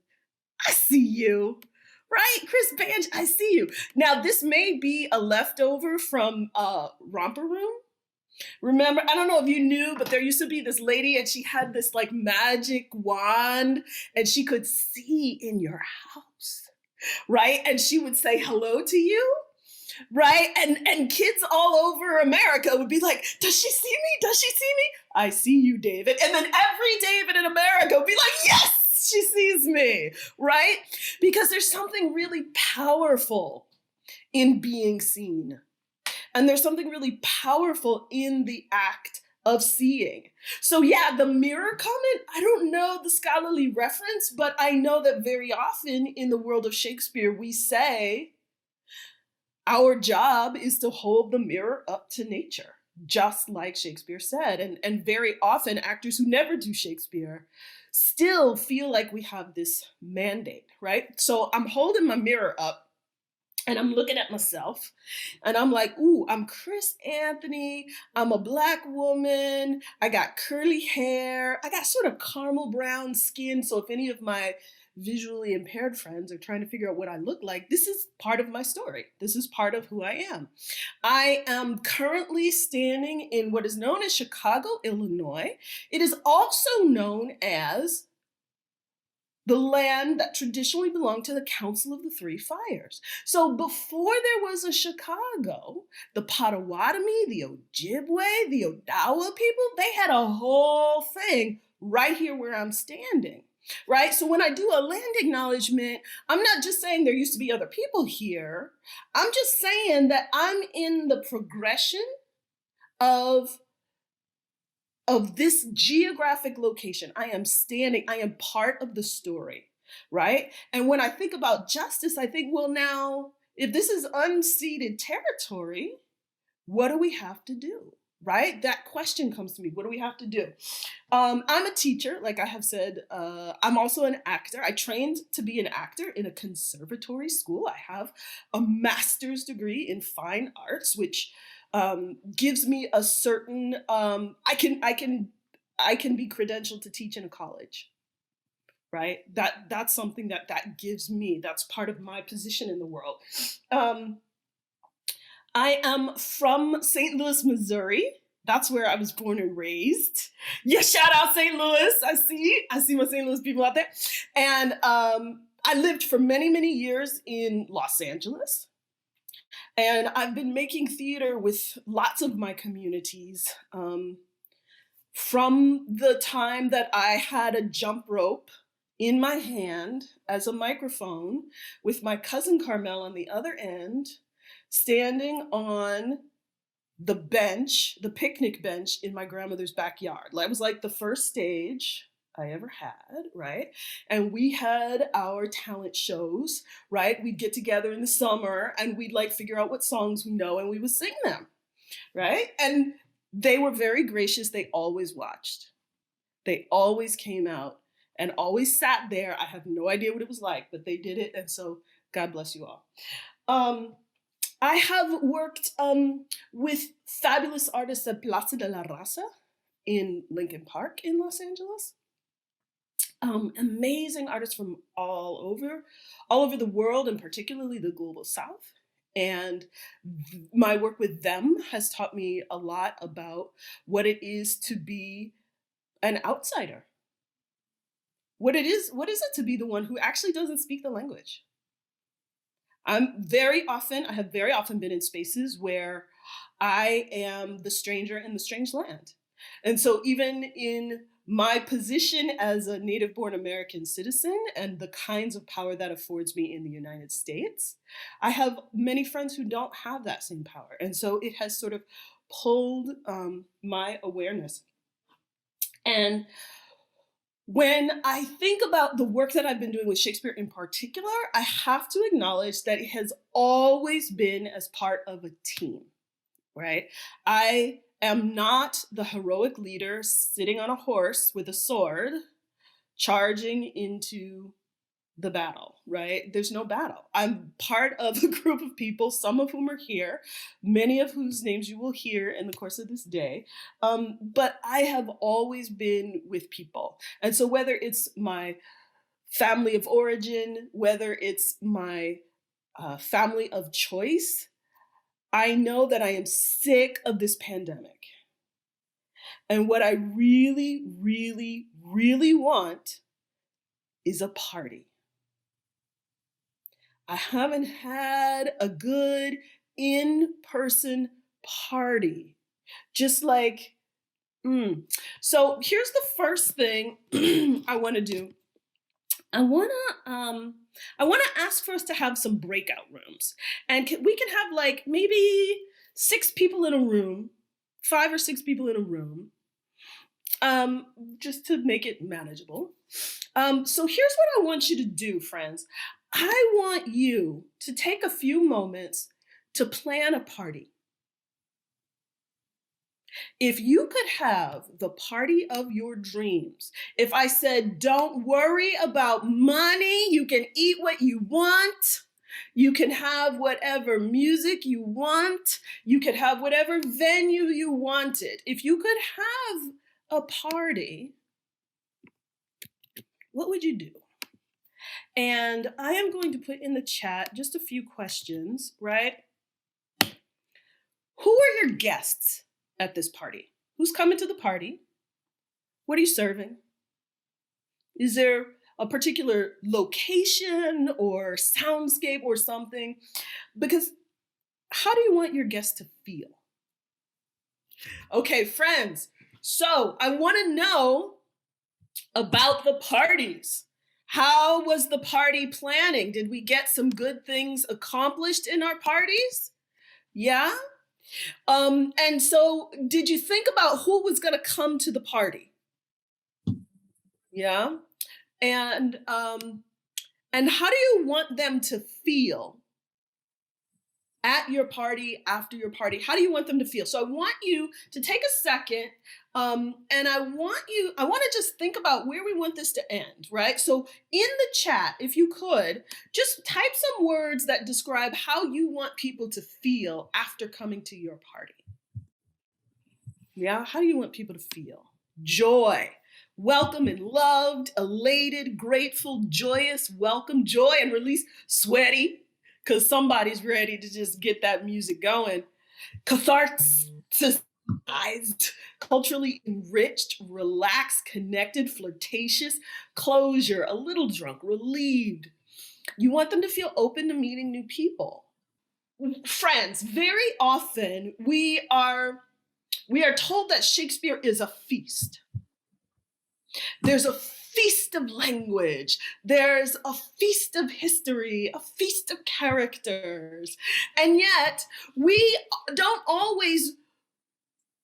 I see you. Right? Chris Bange, I see you. Now, this may be a leftover from Romper Room. Remember, I don't know if you knew, but there used to be this lady and she had this like magic wand and she could see in your house, right? And she would say hello to you. Right? And kids all over America would be like, does she see me? Does she see me? I see you, David. And then every David in America would be like, yes, she sees me, right? Because there's something really powerful in being seen. And there's something really powerful in the act of seeing. So yeah, the mirror comment, I don't know the scholarly reference, but I know that very often in the world of Shakespeare, we say, our job is to hold the mirror up to nature, just like Shakespeare said. And very often actors who never do Shakespeare still feel like we have this mandate, right? So I'm holding my mirror up and I'm looking at myself and I'm like, ooh, I'm Chris Anthony. I'm a Black woman. I got curly hair. I got sort of caramel brown skin. So if any of my visually impaired friends are trying to figure out what I look like, this is part of my story. This is part of who I am. I am currently standing in what is known as Chicago, Illinois. It is also known as the land that traditionally belonged to the Council of the Three Fires. So before there was a Chicago, the Potawatomi, the Ojibwe, the Odawa people, they had a whole thing right here where I'm standing. Right? So when I do a land acknowledgement, I'm not just saying there used to be other people here. I'm just saying that I'm in the progression of this geographic location. I am standing, I am part of the story, right? And when I think about justice, I think, well, now, if this is unceded territory, what do we have to do? Right? That question comes to me. What do we have to do? I'm a teacher, like I have said. I'm also an actor. I trained to be an actor in a conservatory school. I have a master's degree in fine arts, which gives me a certain. I can be credentialed to teach in a college. Right? That's something that gives me. That's part of my position in the world. I am from St. Louis, Missouri. That's where I was born and raised. Yeah, shout out St. Louis. I see my St. Louis people out there. And I lived for many, many years in Los Angeles. And I've been making theater with lots of my communities from the time that I had a jump rope in my hand as a microphone with my cousin Carmel on the other end, standing on the bench, the picnic bench in my grandmother's backyard. That was like the first stage I ever had, right? And we had our talent shows, right? We'd get together in the summer and we'd like figure out what songs we know and we would sing them, right? And they were very gracious. They always watched. They always came out and always sat there. I have no idea what it was like, but they did it. And so God bless you all. I have worked with fabulous artists at Plaza de la Raza in Lincoln Park in Los Angeles. Amazing artists from all over the world, and particularly the global South. And my work with them has taught me a lot about what it is to be an outsider. What is it to be the one who actually doesn't speak the language? I have very often been in spaces where I am the stranger in the strange land. And so even in my position as a native-born American citizen and the kinds of power that affords me in the United States, I have many friends who don't have that same power. And so it has sort of pulled my awareness. And when I think about the work that I've been doing with Shakespeare in particular, I have to acknowledge that it has always been as part of a team, right? I am not the heroic leader sitting on a horse with a sword, charging into the battle, right? There's no battle. I'm part of a group of people, some of whom are here, many of whose names you will hear in the course of this day. But I have always been with people. And so whether it's my family of origin, whether it's my family of choice, I know that I am sick of this pandemic. And what I really, really, really want is a party. I haven't had a good in-person party. Just like, So here's the first thing I want to do. I want to ask for us to have some breakout rooms. And we can have like maybe 6 people in a room, 5 or 6 people in a room, just to make it manageable. So here's what I want you to do, friends. I want you to take a few moments to plan a party. If you could have the party of your dreams, if I said, don't worry about money, you can eat what you want, you can have whatever music you want, you could have whatever venue you wanted. If you could have a party, what would you do? And I am going to put in the chat just a few questions, right? Who are your guests at this party? Who's coming to the party? What are you serving? Is there a particular location or soundscape or something? Because how do you want your guests to feel? Okay, friends, so I want to know about the parties. How was the party planning? Did we get some good things accomplished in our parties? Yeah? And so did you think about who was going to come to the party? Yeah? And how do you want them to feel at your party, after your party? How do you want them to feel? So I want you to take a second, and I want to just think about where we want this to end, right? So in the chat, if you could, just type some words that describe how you want people to feel after coming to your party. Yeah, how do you want people to feel? Joy. Welcome and loved, elated, grateful, joyous, welcome, joy, and release, sweaty, because somebody's ready to just get that music going. Catharticized, culturally enriched, relaxed, connected, flirtatious, closure, a little drunk, relieved. You want them to feel open to meeting new people. Friends, very often we are told that Shakespeare is a feast. There's a feast of language. There's a feast of history, a feast of characters. And yet we don't always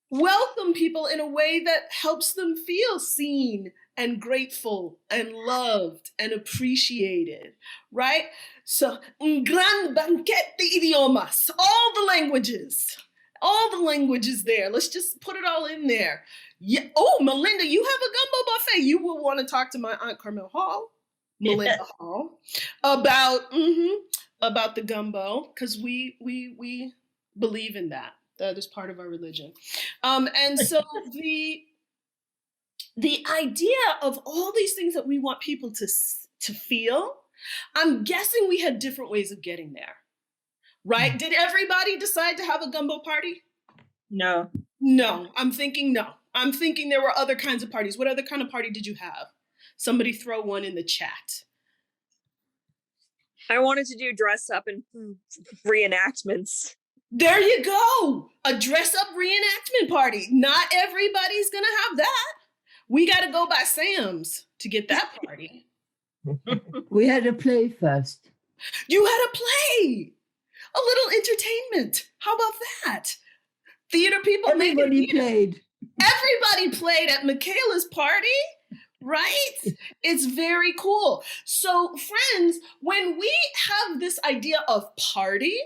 welcome people in a way that helps them feel seen and grateful and loved and appreciated, right? So, un gran banquete de idiomas, all the languages there. Let's just put it all in there. Yeah. Oh, Melinda, you have a gumbo buffet. You will want to talk to my Aunt Carmel Hall, Melinda Hall, about about the gumbo because we believe in that. That is part of our religion. And so the idea of all these things that we want people to feel, I'm guessing we had different ways of getting there, right? Did everybody decide to have a gumbo party? No. No, I'm thinking no. I'm thinking there were other kinds of parties. What other kind of party did you have? Somebody throw one in the chat. I wanted to do dress up and reenactments. There you go. A dress up reenactment party. Not everybody's going to have that. We got to go by Sam's to get that party. We had a play first. You had a play. A little entertainment. How about that? Theater people. Everybody played. Everybody played at Michaela's party, right? It's very cool. So friends, when we have this idea of party,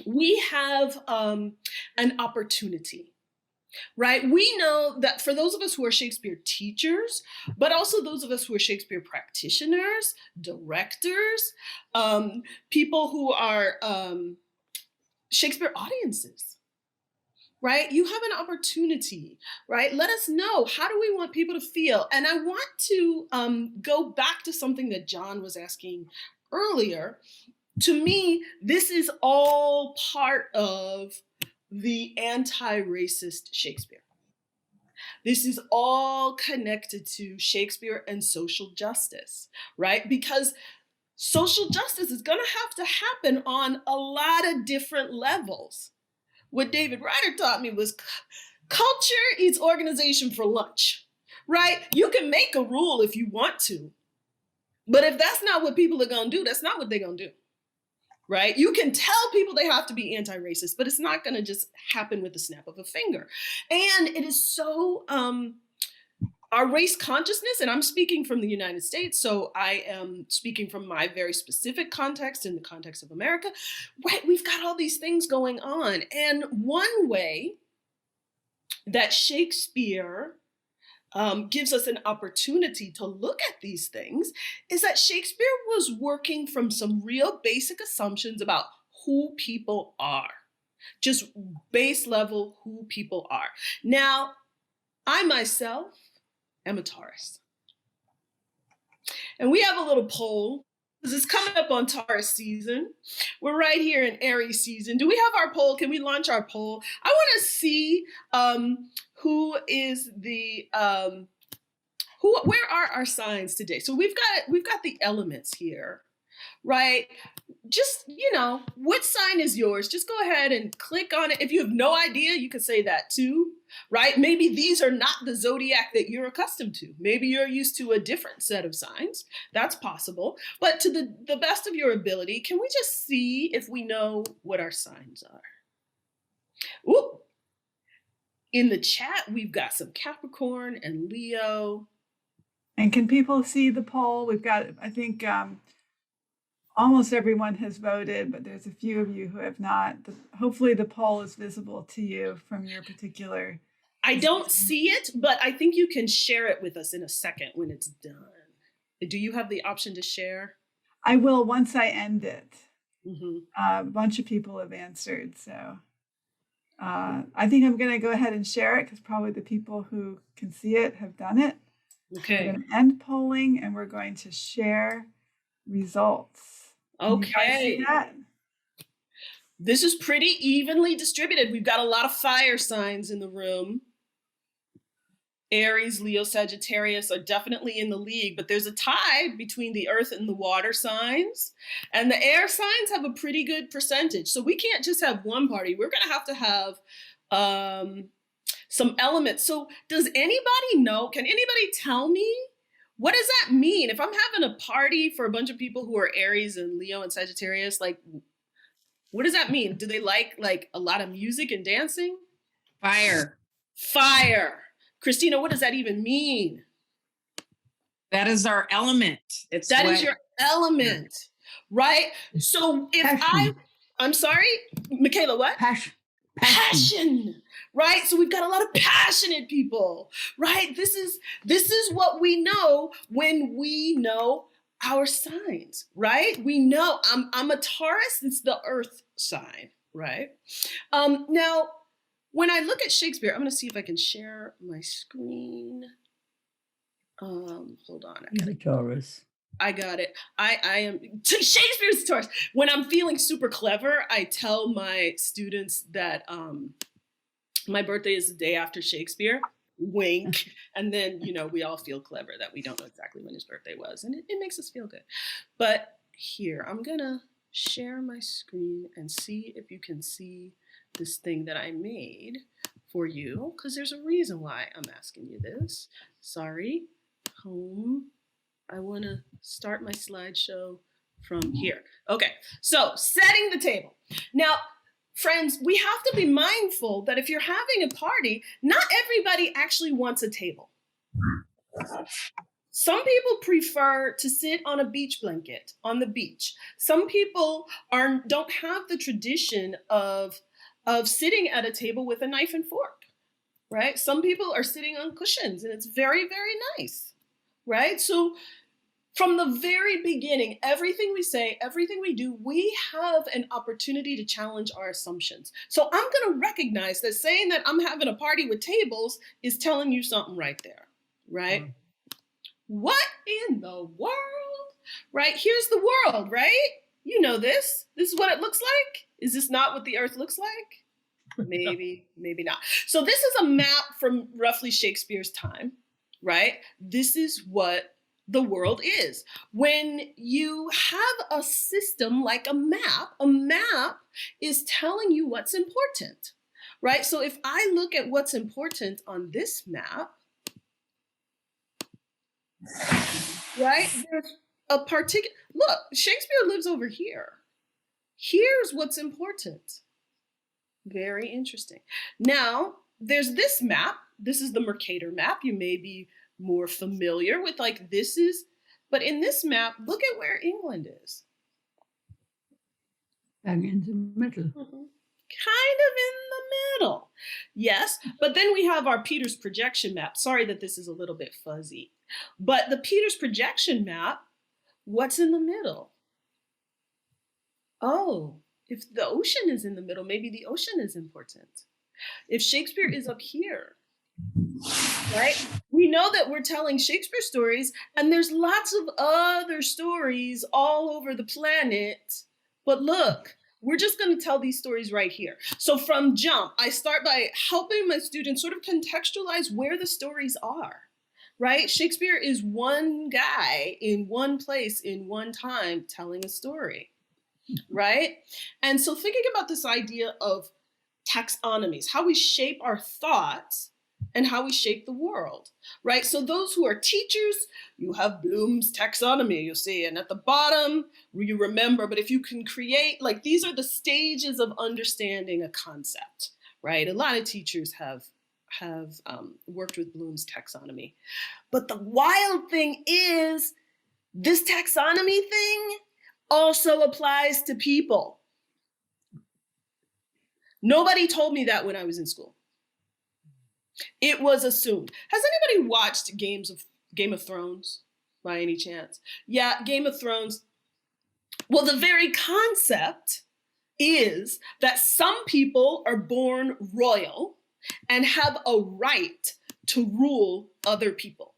we have an opportunity, right? We know that for those of us who are Shakespeare teachers, but also those of us who are Shakespeare practitioners, directors, people who are Shakespeare audiences, right? You have an opportunity, right? Let us know, how do we want people to feel? And I want to go back to something that John was asking earlier. To me, this is all part of the anti-racist Shakespeare. This is all connected to Shakespeare and social justice, right? Because social justice is going to have to happen on a lot of different levels. What David Ryder taught me was culture eats organization for lunch, right? You can make a rule if you want to, but if that's not what people are going to do, that's not what they're going to do, right? You can tell people they have to be anti-racist, but it's not going to just happen with the snap of a finger. And it is so, our race consciousness, and I'm speaking from the United States, so I am speaking from my very specific context in the context of America, right? We've got all these things going on. And one way that Shakespeare gives us an opportunity to look at these things is that Shakespeare was working from some real basic assumptions about who people are, just base level who people are. Now, I myself am a Taurus. And we have a little poll, because it's coming up on Taurus season. We're right here in Aries season. Do we have our poll? Can we launch our poll? I want to see who is the, where are our signs today? So we've got the elements here, right? Just, what sign is yours? Just go ahead and click on it. If you have no idea, you can say that too, right? Maybe these are not the zodiac that you're accustomed to. Maybe you're used to a different set of signs. That's possible. But to the best of your ability, can we just see if we know what our signs are? Ooh. In the chat, we've got some Capricorn and Leo. And can people see the poll? We've got, I think, almost everyone has voted, but there's a few of you who have not. Hopefully the poll is visible to you from your particular. I don't see it, but I think you can share it with us in a second when it's done. Do you have the option to share? I will once I end it. Mm-hmm. A bunch of people have answered, so I think I'm going to go ahead and share it because probably the people who can see it have done it. Okay. We're going to end polling and we're going to share results. Okay. Can you guys see that? This is pretty evenly distributed. We've got a lot of fire signs in the room. Aries, Leo, Sagittarius are definitely in the league, but there's a tie between the earth and the water signs. And the air signs have a pretty good percentage. So we can't just have one party. We're going to have some elements. So does anybody know? Can anybody tell me? What does that mean? If I'm having a party for a bunch of people who are Aries and Leo and Sagittarius, like, what does that mean? Do they like a lot of music and dancing? Fire. Fire. Christina, what does that even mean? That is our element. That is your element, right? So if I'm sorry, Michaela, what? Passion, right? So we've got a lot of passionate people, right? This is what we know when we know our signs, right? We know I'm a Taurus, it's the earth sign, right? Now, when I look at Shakespeare, I'm gonna see if I can share my screen. Hold on. Taurus. I got it. I am Shakespeare's Taurus. When I'm feeling super clever, I tell my students that my birthday is the day after Shakespeare. Wink. And then, we all feel clever that we don't know exactly when his birthday was. And it makes us feel good. But here, I'm going to share my screen and see if you can see this thing that I made for you, because there's a reason why I'm asking you this. Sorry. Home. I want to start my slideshow from here. Okay, so setting the table. Now, friends, we have to be mindful that if you're having a party, not everybody actually wants a table. Some people prefer to sit on a beach blanket on the beach. Some people don't have the tradition of sitting at a table with a knife and fork, right? Some people are sitting on cushions, and it's very, very nice. Right? So from the very beginning, everything we say, everything we do, we have an opportunity to challenge our assumptions. So I'm going to recognize that saying that I'm having a party with tables is telling you something right there, right? Mm. What in the world? Right? Here's the world, right? You know this. This is what it looks like. Is this not what the earth looks like? Maybe, maybe not. So this is a map from roughly Shakespeare's time. Right? This is what the world is. When you have a system like a map is telling you what's important, right? So if I look at what's important on this map, right? There's a particular, look, Shakespeare lives over here. Here's what's important. Very interesting. Now, there's this map. This is the Mercator Map. You may be more familiar with but in this map, look at where England is. Bang in the middle. Mm-hmm. Kind of in the middle. Yes, but then we have our Peters projection map. Sorry that this is a little bit fuzzy. But the Peters projection map, what's in the middle? Oh, if the ocean is in the middle, maybe the ocean is important. If Shakespeare is up here, right? We know that we're telling Shakespeare stories, and there's lots of other stories all over the planet. But look, we're just going to tell these stories right here. So from jump, I start by helping my students sort of contextualize where the stories are, right? Shakespeare is one guy in one place in one time telling a story, right? And so thinking about this idea of taxonomies, how we shape our thoughts and how we shape the world, right? So those who are teachers, you have Bloom's taxonomy, you see, and at the bottom, you remember, but if you can create, these are the stages of understanding a concept, right? A lot of teachers have worked with Bloom's taxonomy. But the wild thing is, this taxonomy thing also applies to people. Nobody told me that when I was in school. It was assumed. Has anybody watched Game of Thrones by any chance? Yeah, Game of Thrones. Well, the very concept is that some people are born royal and have a right to rule other people.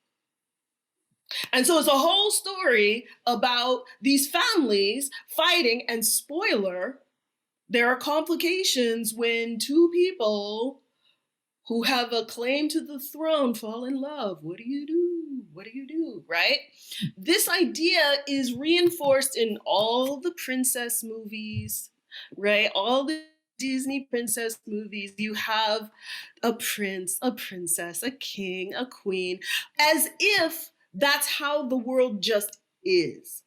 And so it's a whole story about these families fighting, and spoiler, there are complications when two people who have a claim to the throne fall in love. What do you do? What do you do, right? This idea is reinforced in all the princess movies, right? All the Disney princess movies. You have a prince, a princess, a king, a queen, as if that's how the world just is.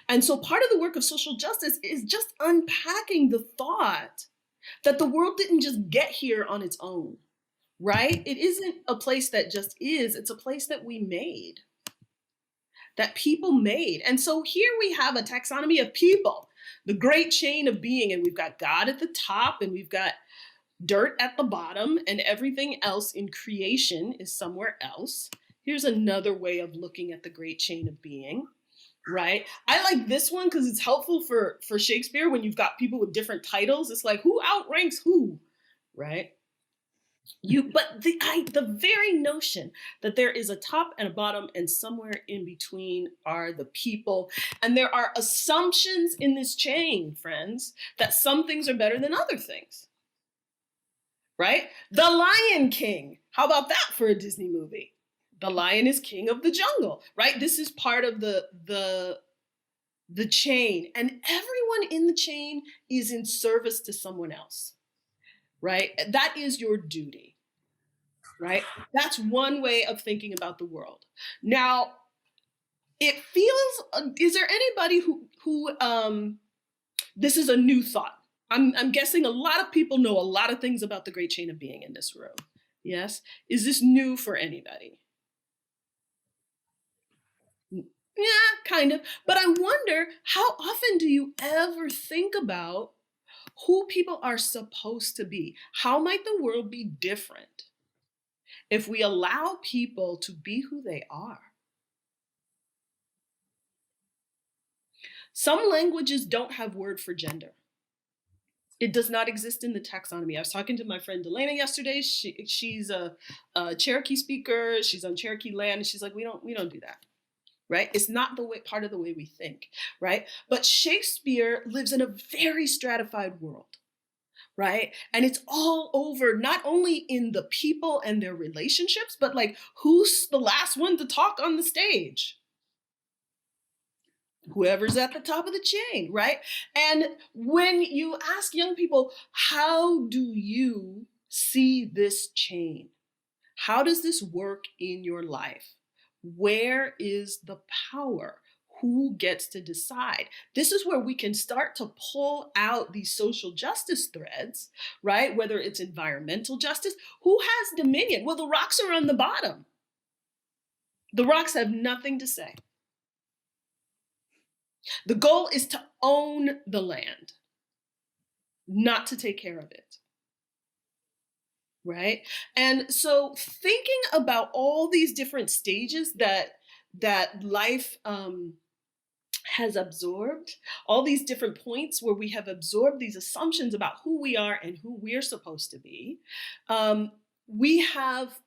And so part of the work of social justice is just unpacking the thought that the world didn't just get here on its own, right? It isn't a place that just is, it's a place that we made, that people made. And so here we have a taxonomy of people, the great chain of being, and we've got God at the top, and we've got dirt at the bottom, and everything else in creation is somewhere else. Here's another way of looking at the great chain of being, right? I like this one because it's helpful for Shakespeare when you've got people with different titles. It's like, who outranks who, right? But the very notion that there is a top and a bottom and somewhere in between are the people. And there are assumptions in this chain, friends, that some things are better than other things, right? The Lion King. How about that for a Disney movie? The lion is king of the jungle, right? This is part of the chain. And everyone in the chain is in service to someone else, right? That is your duty, right? That's one way of thinking about the world. Now, it feels, is there anybody who this is a new thought? I'm guessing a lot of people know a lot of things about the great chain of being in this room. Yes? Is this new for anybody? Yeah, kind of. But I wonder, how often do you ever think about who people are supposed to be? How might the world be different if we allow people to be who they are? Some languages don't have word for gender. It does not exist in the taxonomy. I was talking to my friend Delana yesterday. She's a Cherokee speaker. She's on Cherokee land, and she's like, we don't do that. Right? It's not part of the way we think, right? But Shakespeare lives in a very stratified world, right? And it's all over, not only in the people and their relationships, but like, who's the last one to talk on the stage? Whoever's at the top of the chain, right? And when you ask young people, how do you see this chain? How does this work in your life? Where is the power? Who gets to decide? This is where we can start to pull out these social justice threads, right? Whether it's environmental justice, who has dominion? Well, the rocks are on the bottom. The rocks have nothing to say. The goal is to own the land, not to take care of it. Right? And so thinking about all these different stages that life has absorbed, all these different points where we have absorbed these assumptions about who we are and who we're supposed to be, we have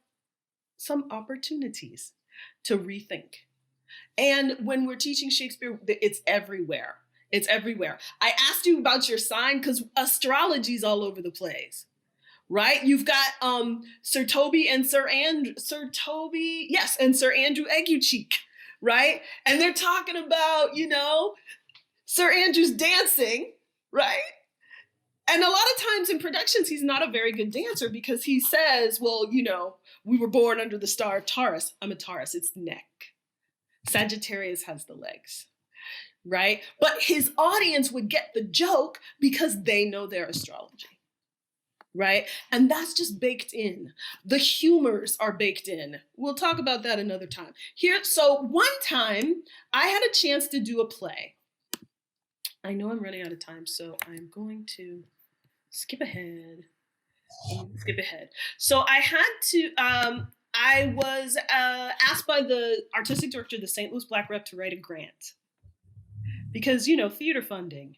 some opportunities to rethink. And when we're teaching Shakespeare, it's everywhere. It's everywhere. I asked you about your sign because astrology's all over the place. Right? You've got Sir Toby and Sir Andrew Aguecheek, right? And they're talking about, Sir Andrew's dancing, right? And a lot of times in productions, he's not a very good dancer because he says, well, we were born under the star of Taurus. I'm a Taurus, it's the neck. Sagittarius has the legs, right? But his audience would get the joke because they know their astrology. Right? And that's just baked in. The humors are baked in. We'll talk about that another time. So one time I had a chance to do a play. I know I'm running out of time, so I'm going to skip ahead. So I had to, I was asked by the artistic director of the St. Louis Black Rep to write a grant. Because, theater funding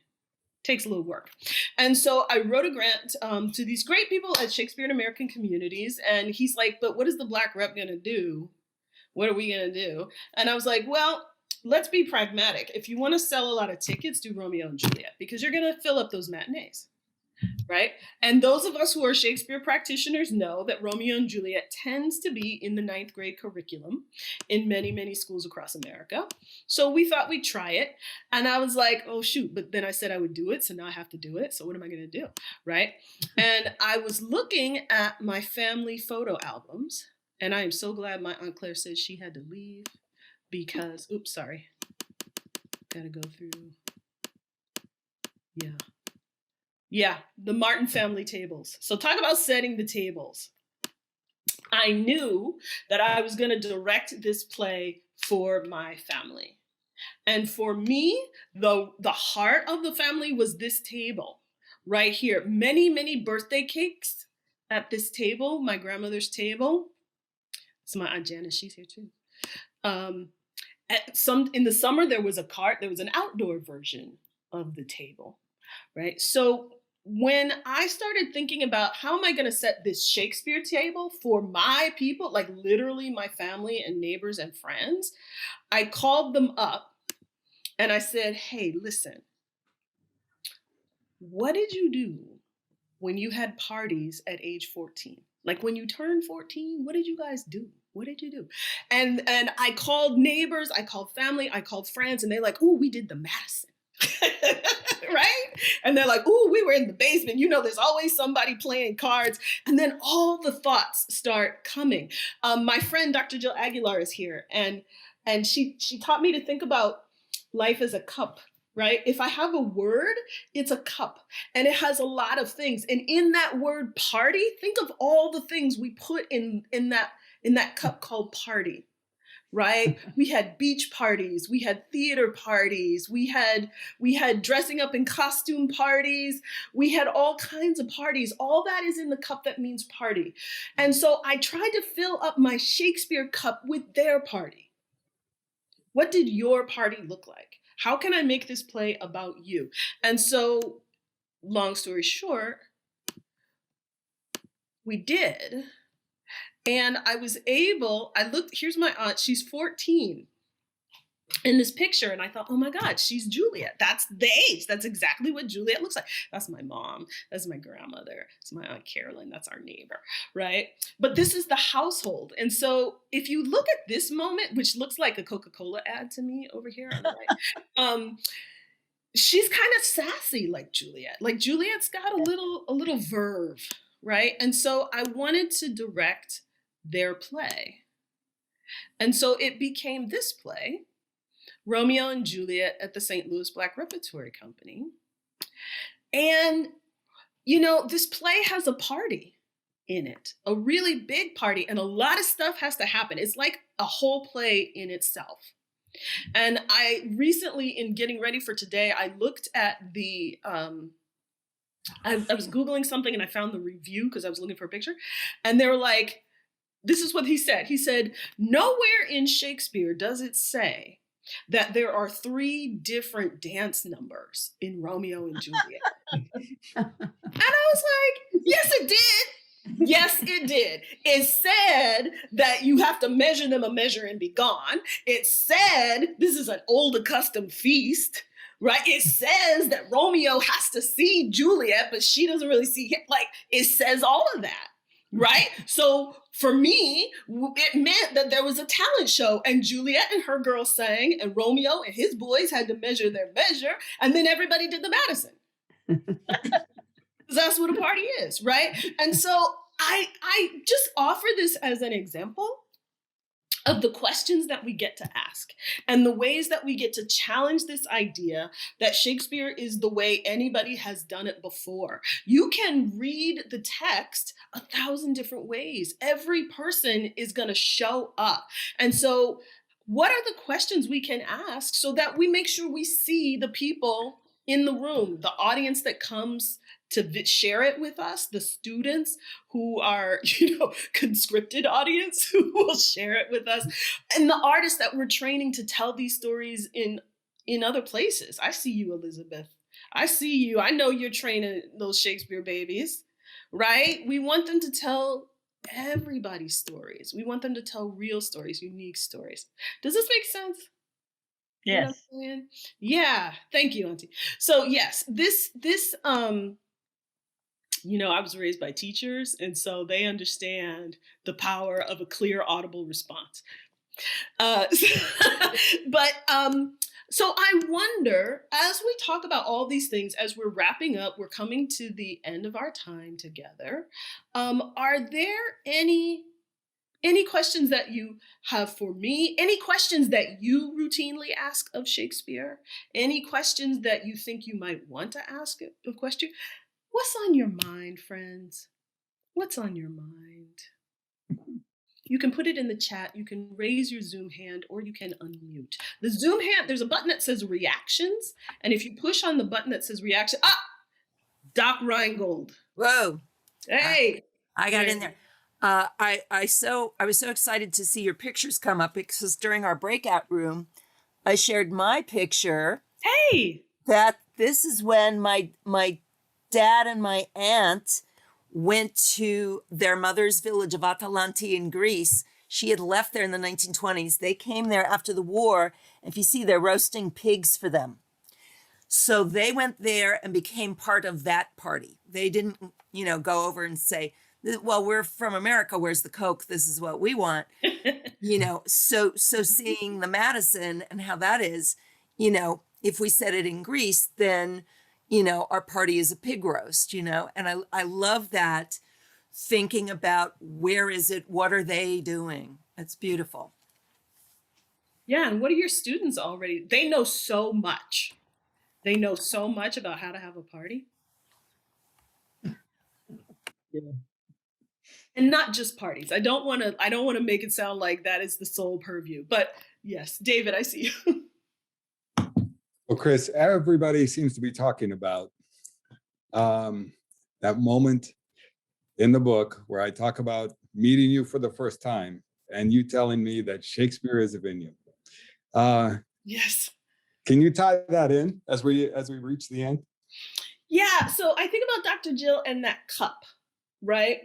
takes a little work. And so I wrote a grant to these great people at Shakespearean American Communities. And he's like, but what is the Black Rep going to do? What are we going to do? And I was like, well, let's be pragmatic. If you want to sell a lot of tickets, do Romeo and Juliet, because you're going to fill up those matinees. Right? And those of us who are Shakespeare practitioners know that Romeo and Juliet tends to be in the 9th grade curriculum in many, many schools across America. So we thought we'd try it. And I was like, oh, shoot. But then I said I would do it. So now I have to do it. So what am I going to do? Right? And I was looking at my family photo albums. And I am so glad my Aunt Claire said she had to leave because, oops, sorry. Got to go through. Yeah, the Martin family tables. So talk about setting the tables. I knew that I was going to direct this play for my family. And for me, the heart of the family was this table right here. Many, many birthday cakes at this table, my grandmother's table. So my Aunt Janice, she's here too. In the summer, there was an outdoor version of the table, right? So when I started thinking about how am I going to set this Shakespeare table for my people, like literally my family and neighbors and friends, I called them up and I said, hey, listen, what did you do when you had parties at age 14? Like when you turned 14, what did you guys do? What did you do? And I called neighbors, I called family, I called friends, and they're like, oh, we did the Madison. Right? And they're like, oh, we were in the basement. You know, there's always somebody playing cards. And then all the thoughts start coming. My friend, Dr. Jill Aguilar, is here. And she taught me to think about life as a cup. Right? If I have a word, it's a cup and it has a lot of things. And in that word party, think of all the things we put in that cup called party, right? We had beach parties, we had theater parties, we had dressing up in costume parties, we had all kinds of parties. All that is in the cup that means party. And so I tried to fill up my Shakespeare cup with their party. What did your party look like? How can I make this play about you? And so, long story short, we did. And I looked, here's my aunt, she's 14 in this picture. And I thought, oh my God, she's Juliet. That's the age. That's exactly what Juliet looks like. That's my mom. That's my grandmother. That's my Aunt Carolyn. That's our neighbor, right? But this is the household. And so if you look at this moment, which looks like a Coca-Cola ad to me over here on the right, she's kind of sassy like Juliet. Like Juliet's got a little verve, right? And so I wanted to direct their play. And so it became this play, Romeo and Juliet at the St. Louis Black Repertory Company. And, you know, this play has a party in it, a really big party, and a lot of stuff has to happen. It's like a whole play in itself. And I recently, in getting ready for today, I looked at the, I was Googling something and I found the review because I was looking for a picture. And they were like, this is what he said. He said, nowhere in Shakespeare does it say that there are 3 different dance numbers in Romeo and Juliet. And I was like, yes, it did. Yes, it did. It said that you have to measure them a measure and be gone. It said this is an old accustomed feast, right? It says that Romeo has to see Juliet, but she doesn't really see him. Like, it says all of that. Right? So for me, it meant that there was a talent show and Juliet and her girls sang and Romeo and his boys had to measure their measure and then everybody did the Madison. That's what a party is, right? And so I just offer this as an example of the questions that we get to ask and the ways that we get to challenge this idea that Shakespeare is the way anybody has done it before. You can read the text 1,000 different ways. Every person is going to show up. And so what are the questions we can ask so that we make sure we see the people in the room, the audience that comes to share it with us, the students who are, conscripted audience who will share it with us, and the artists that we're training to tell these stories in other places. I see you, Elizabeth. I see you. I know you're training those Shakespeare babies, right? We want them to tell everybody's stories. We want them to tell real stories, unique stories. Does this make sense? Yes. You know what I'm saying? Yeah. Thank you, Auntie. So yes, this I was raised by teachers, and so they understand the power of a clear, audible response. So I wonder, as we talk about all these things, as we're wrapping up, we're coming to the end of our time together. Are there any questions that you have for me? Any questions that you routinely ask of Shakespeare? Any questions that you think you might want to ask of question? What's on your mind, friends? What's on your mind? You can put it in the chat. You can raise your Zoom hand or you can unmute. The Zoom hand, there's a button that says reactions. And if you push on the button that says reaction, Doc Reingold. Whoa. Hey. I got in there. I was so excited to see your pictures come up because during our breakout room, I shared my picture. Hey, That this is when my dad and my aunt went to their mother's village of Atalanti in Greece. She had left there in the 1920s. They came there after the war. If you see, they're roasting pigs for them. So they went there and became part of that party. They didn't, go over and say, well, we're from America. Where's the Coke? This is what we want. So seeing the Madison and how that is, if we said it in Greece, then, our party is a pig roast, and I love that, thinking about where is it? What are they doing? It's beautiful. yeah, and what are your students already? They know so much. They know so much about how to have a party. Yeah. And not just parties. I don't want to make it sound like that is the sole purview. But yes, David, I see you. Well, Chris, everybody seems to be talking about that moment in the book where I talk about meeting you for the first time and you telling me that Shakespeare is in you. Yes. Can you tie that in as we reach the end? Yeah. So I think about Dr. Jill and that cup, right?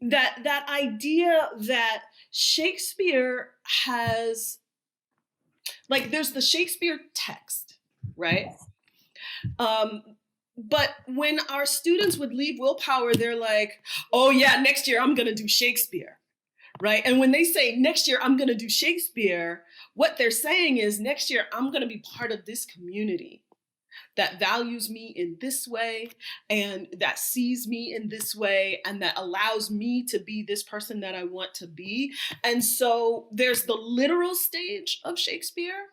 That idea that Shakespeare has, like, there's the Shakespeare text, right? But when our students would leave Willpower, they're like, oh yeah, next year I'm gonna do Shakespeare, right? And when they say next year I'm gonna do Shakespeare, what they're saying is next year I'm gonna be part of this community that values me in this way and that sees me in this way and that allows me to be this person that I want to be. And so there's the literal stage of Shakespeare,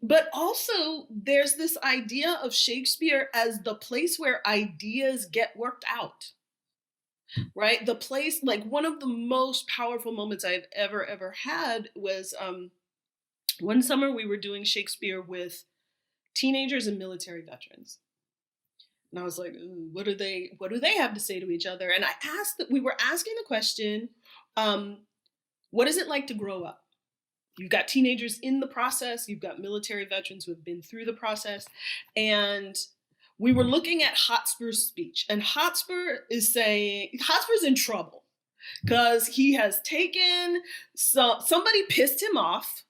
but also there's this idea of Shakespeare as the place where ideas get worked out, right? The place, like one of the most powerful moments I've ever had was one summer we were doing Shakespeare with teenagers and military veterans. And I was like, what do they have to say to each other? And we were asking the question, what is it like to grow up? You've got teenagers in the process, you've got military veterans who have been through the process. And we were looking at Hotspur's speech, and Hotspur's in trouble because he has taken, somebody pissed him off,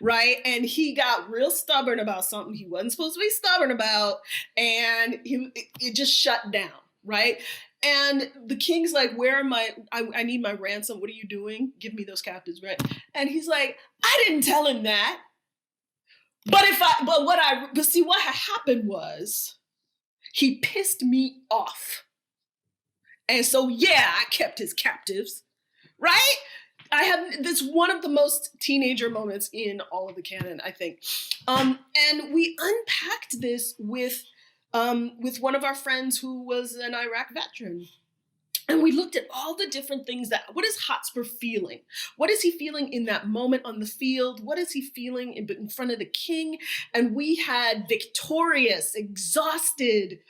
right? And he got real stubborn about something he wasn't supposed to be stubborn about, and it just shut down, right? And the king's like, where am I need my ransom. What are you doing? Give me those captives, right? And he's like, I didn't tell him that. But see, what had happened was he pissed me off. And so, yeah, I kept his captives, right? This one of the most teenager moments in all of the canon, I think. And we unpacked this with one of our friends who was an Iraq veteran. And we looked at all the different things what is Hotspur feeling? What is he feeling in that moment on the field? What is he feeling in front of the king? And we had victorious, exhausted,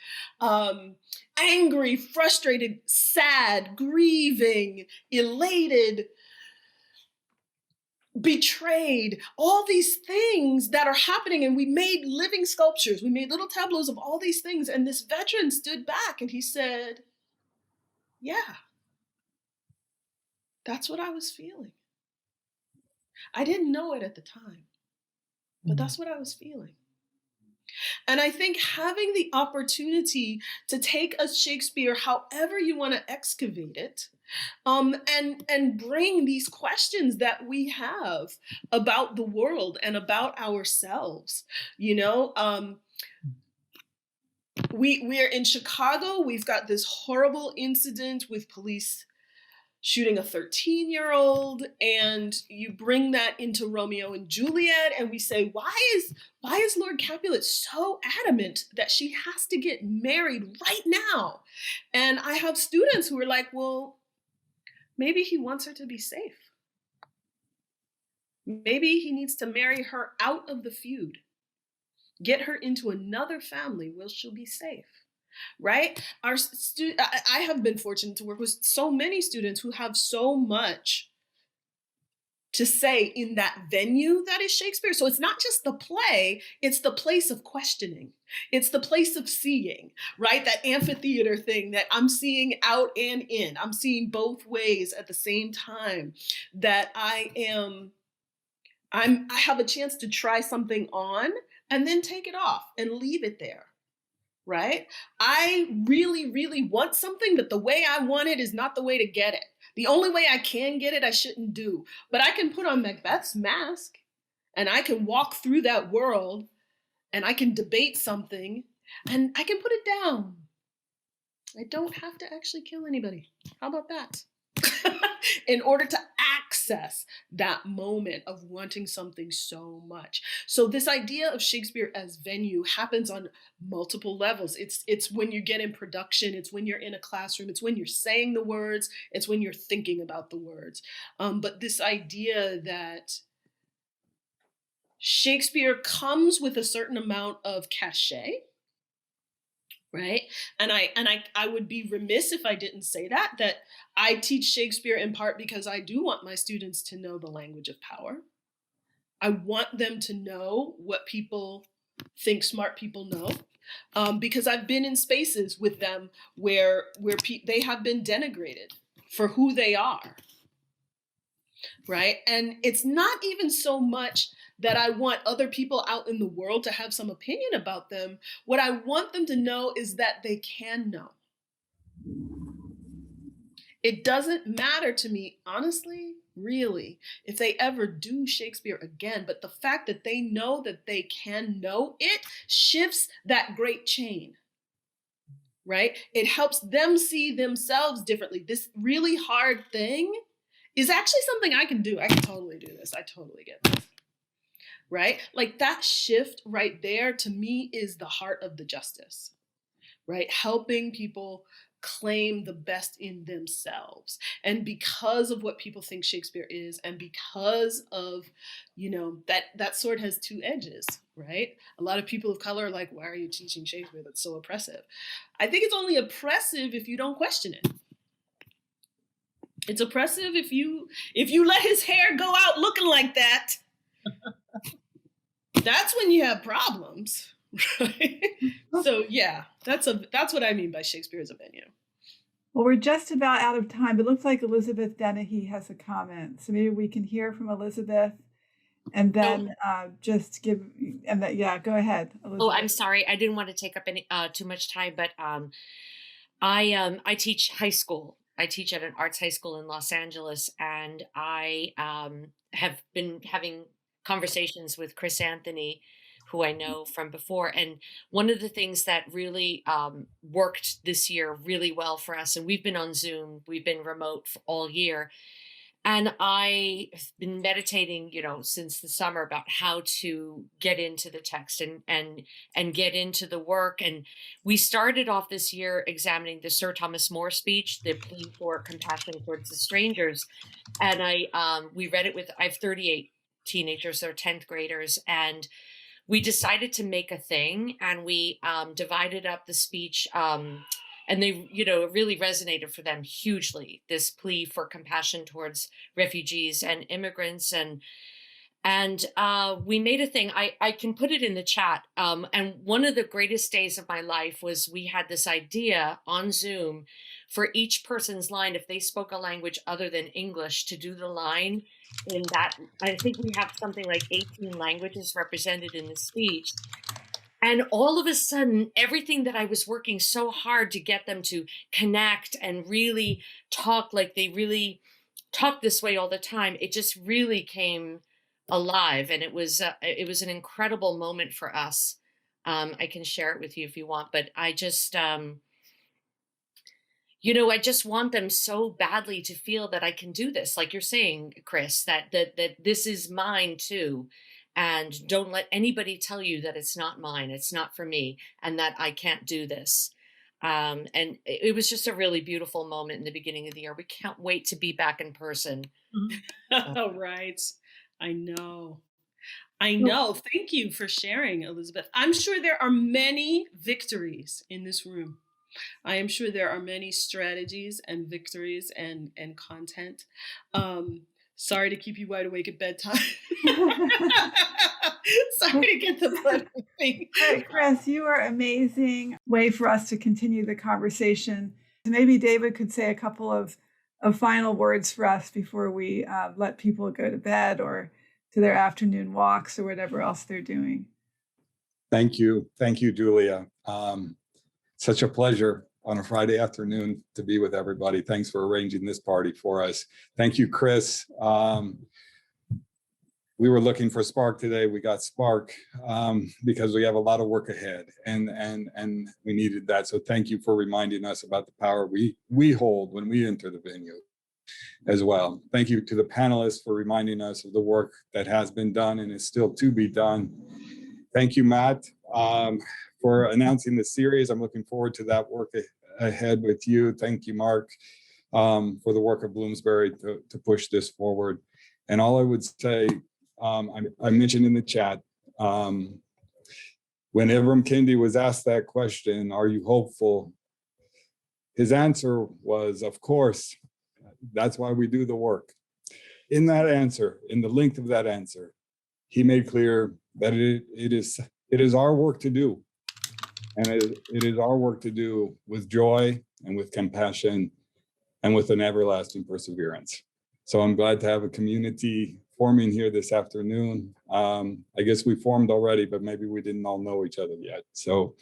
angry, frustrated, sad, grieving, elated, betrayed, all these things that are happening. And we made living sculptures. We made little tableaus of all these things. And this veteran stood back and he said, yeah, that's what I was feeling. I didn't know it at the time, but that's what I was feeling. And I think having the opportunity to take a Shakespeare, however you want to excavate it, and bring these questions that we have about the world and about ourselves, we're in Chicago. We've got this horrible incident with police shooting a 13-year-old, and you bring that into Romeo and Juliet, and we say, why is Lord Capulet so adamant that she has to get married right now? And I have students who are like, well, maybe he wants her to be safe. Maybe he needs to marry her out of the feud, get her into another family where she'll be safe. right? I have been fortunate to work with so many students who have so much to say in that venue that is Shakespeare. So it's not just the play, it's the place of questioning. It's the place of seeing, right? That amphitheater thing that I'm seeing out and in. I'm seeing both ways at the same time, that I have a chance to try something on and then take it off and leave it there. Right? I really, really want something, but the way I want it is not the way to get it. The only way I can get it, I shouldn't do. But I can put on Macbeth's mask and I can walk through that world and I can debate something and I can put it down. I don't have to actually kill anybody. How about that? In order to access that moment of wanting something so much. So this idea of Shakespeare as venue happens on multiple levels. It's when you get in production, it's when you're in a classroom, it's when you're saying the words, it's when you're thinking about the words. But this idea that Shakespeare comes with a certain amount of cachet, right? And I would be remiss if I didn't say that I teach Shakespeare in part because I do want my students to know the language of power. I want them to know what people think smart people know, because I've been in spaces with them where they have been denigrated for who they are, right? And it's not even so much that I want other people out in the world to have some opinion about them. What I want them to know is that they can know. It doesn't matter to me, honestly, really, if they ever do Shakespeare again, but the fact that they know that they can know it shifts that great chain, right? It helps them see themselves differently. This really hard thing is actually something I can do. I can totally do this. I totally get this. Right? Like that shift right there to me is the heart of the justice, right? Helping people claim the best in themselves. And because of what people think Shakespeare is, and because of, that sword has two edges, right? A lot of people of color are like, why are you teaching Shakespeare? That's so oppressive. I think it's only oppressive if you don't question it. It's oppressive if you let his hair go out looking like that. That's when you have problems, right? So yeah, that's what I mean by Shakespeare as a venue. Well, we're just about out of time. It looks like Elizabeth Dennehy has a comment, so maybe we can hear from Elizabeth, and then go ahead, Elizabeth. Oh, I'm sorry, I didn't want to take up any too much time, but I teach high school. I teach at an arts high school in Los Angeles, and I have been having conversations with Chris Anthony, who I know from before. And one of the things that really worked this year really well for us, and we've been on Zoom, we've been remote for all year. And I've been meditating, since the summer about how to get into the text and get into the work. And we started off this year examining the Sir Thomas More speech, the plea for compassion towards the strangers. And we read it I have 38 teenagers, they're 10th graders, and we decided to make a thing, and we divided up the speech, and they, it really resonated for them hugely, this plea for compassion towards refugees and immigrants. And we made a thing. I can put it in the chat. And one of the greatest days of my life was we had this idea on Zoom for each person's line, if they spoke a language other than English, to do the line in that. I think we have something like 18 languages represented in the speech. And all of a sudden, everything that I was working so hard to get them to connect and really talk like they really talk this way all the time, it just really came alive. And it was an incredible moment for us. I can share it with you if you want, but I just, I just want them so badly to feel that I can do this. Like you're saying, Chris, that this is mine too. And don't let anybody tell you that it's not mine, it's not for me, and that I can't do this. And it was just a really beautiful moment in the beginning of the year. We can't wait to be back in person. Right. I know. I know. Thank you for sharing, Elizabeth. I'm sure there are many victories in this room. I am sure there are many strategies and victories and content. Sorry to keep you wide awake at bedtime. Sorry to get the blood moving. Chris, you are amazing. Way for us to continue the conversation. Maybe David could say a couple of final words for us before we let people go to bed or to their afternoon walks or whatever else they're doing. Thank you. Thank you, Julia. Such a pleasure on a Friday afternoon to be with everybody. Thanks for arranging this party for us. Thank you, Chris. We were looking for Spark today. We got Spark because we have a lot of work ahead, and we needed that. So thank you for reminding us about the power we hold when we enter the venue as well. Thank you to the panelists for reminding us of the work that has been done and is still to be done. Thank you, Matt, for announcing the series. I'm looking forward to that work ahead with you. Thank you, Mark, for the work of Bloomsbury to push this forward. And all I would say, I mentioned in the chat, when Ibram Kendi was asked that question, are you hopeful? His answer was, of course, that's why we do the work. In that answer, in the length of that answer, he made clear that it is our work to do. And it is our work to do with joy and with compassion and with an everlasting perseverance. So I'm glad to have a community forming here this afternoon. I guess we formed already, but maybe we didn't all know each other yet. So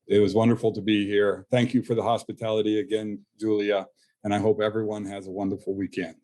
it was wonderful to be here. Thank you for the hospitality again, Julia. And I hope everyone has a wonderful weekend.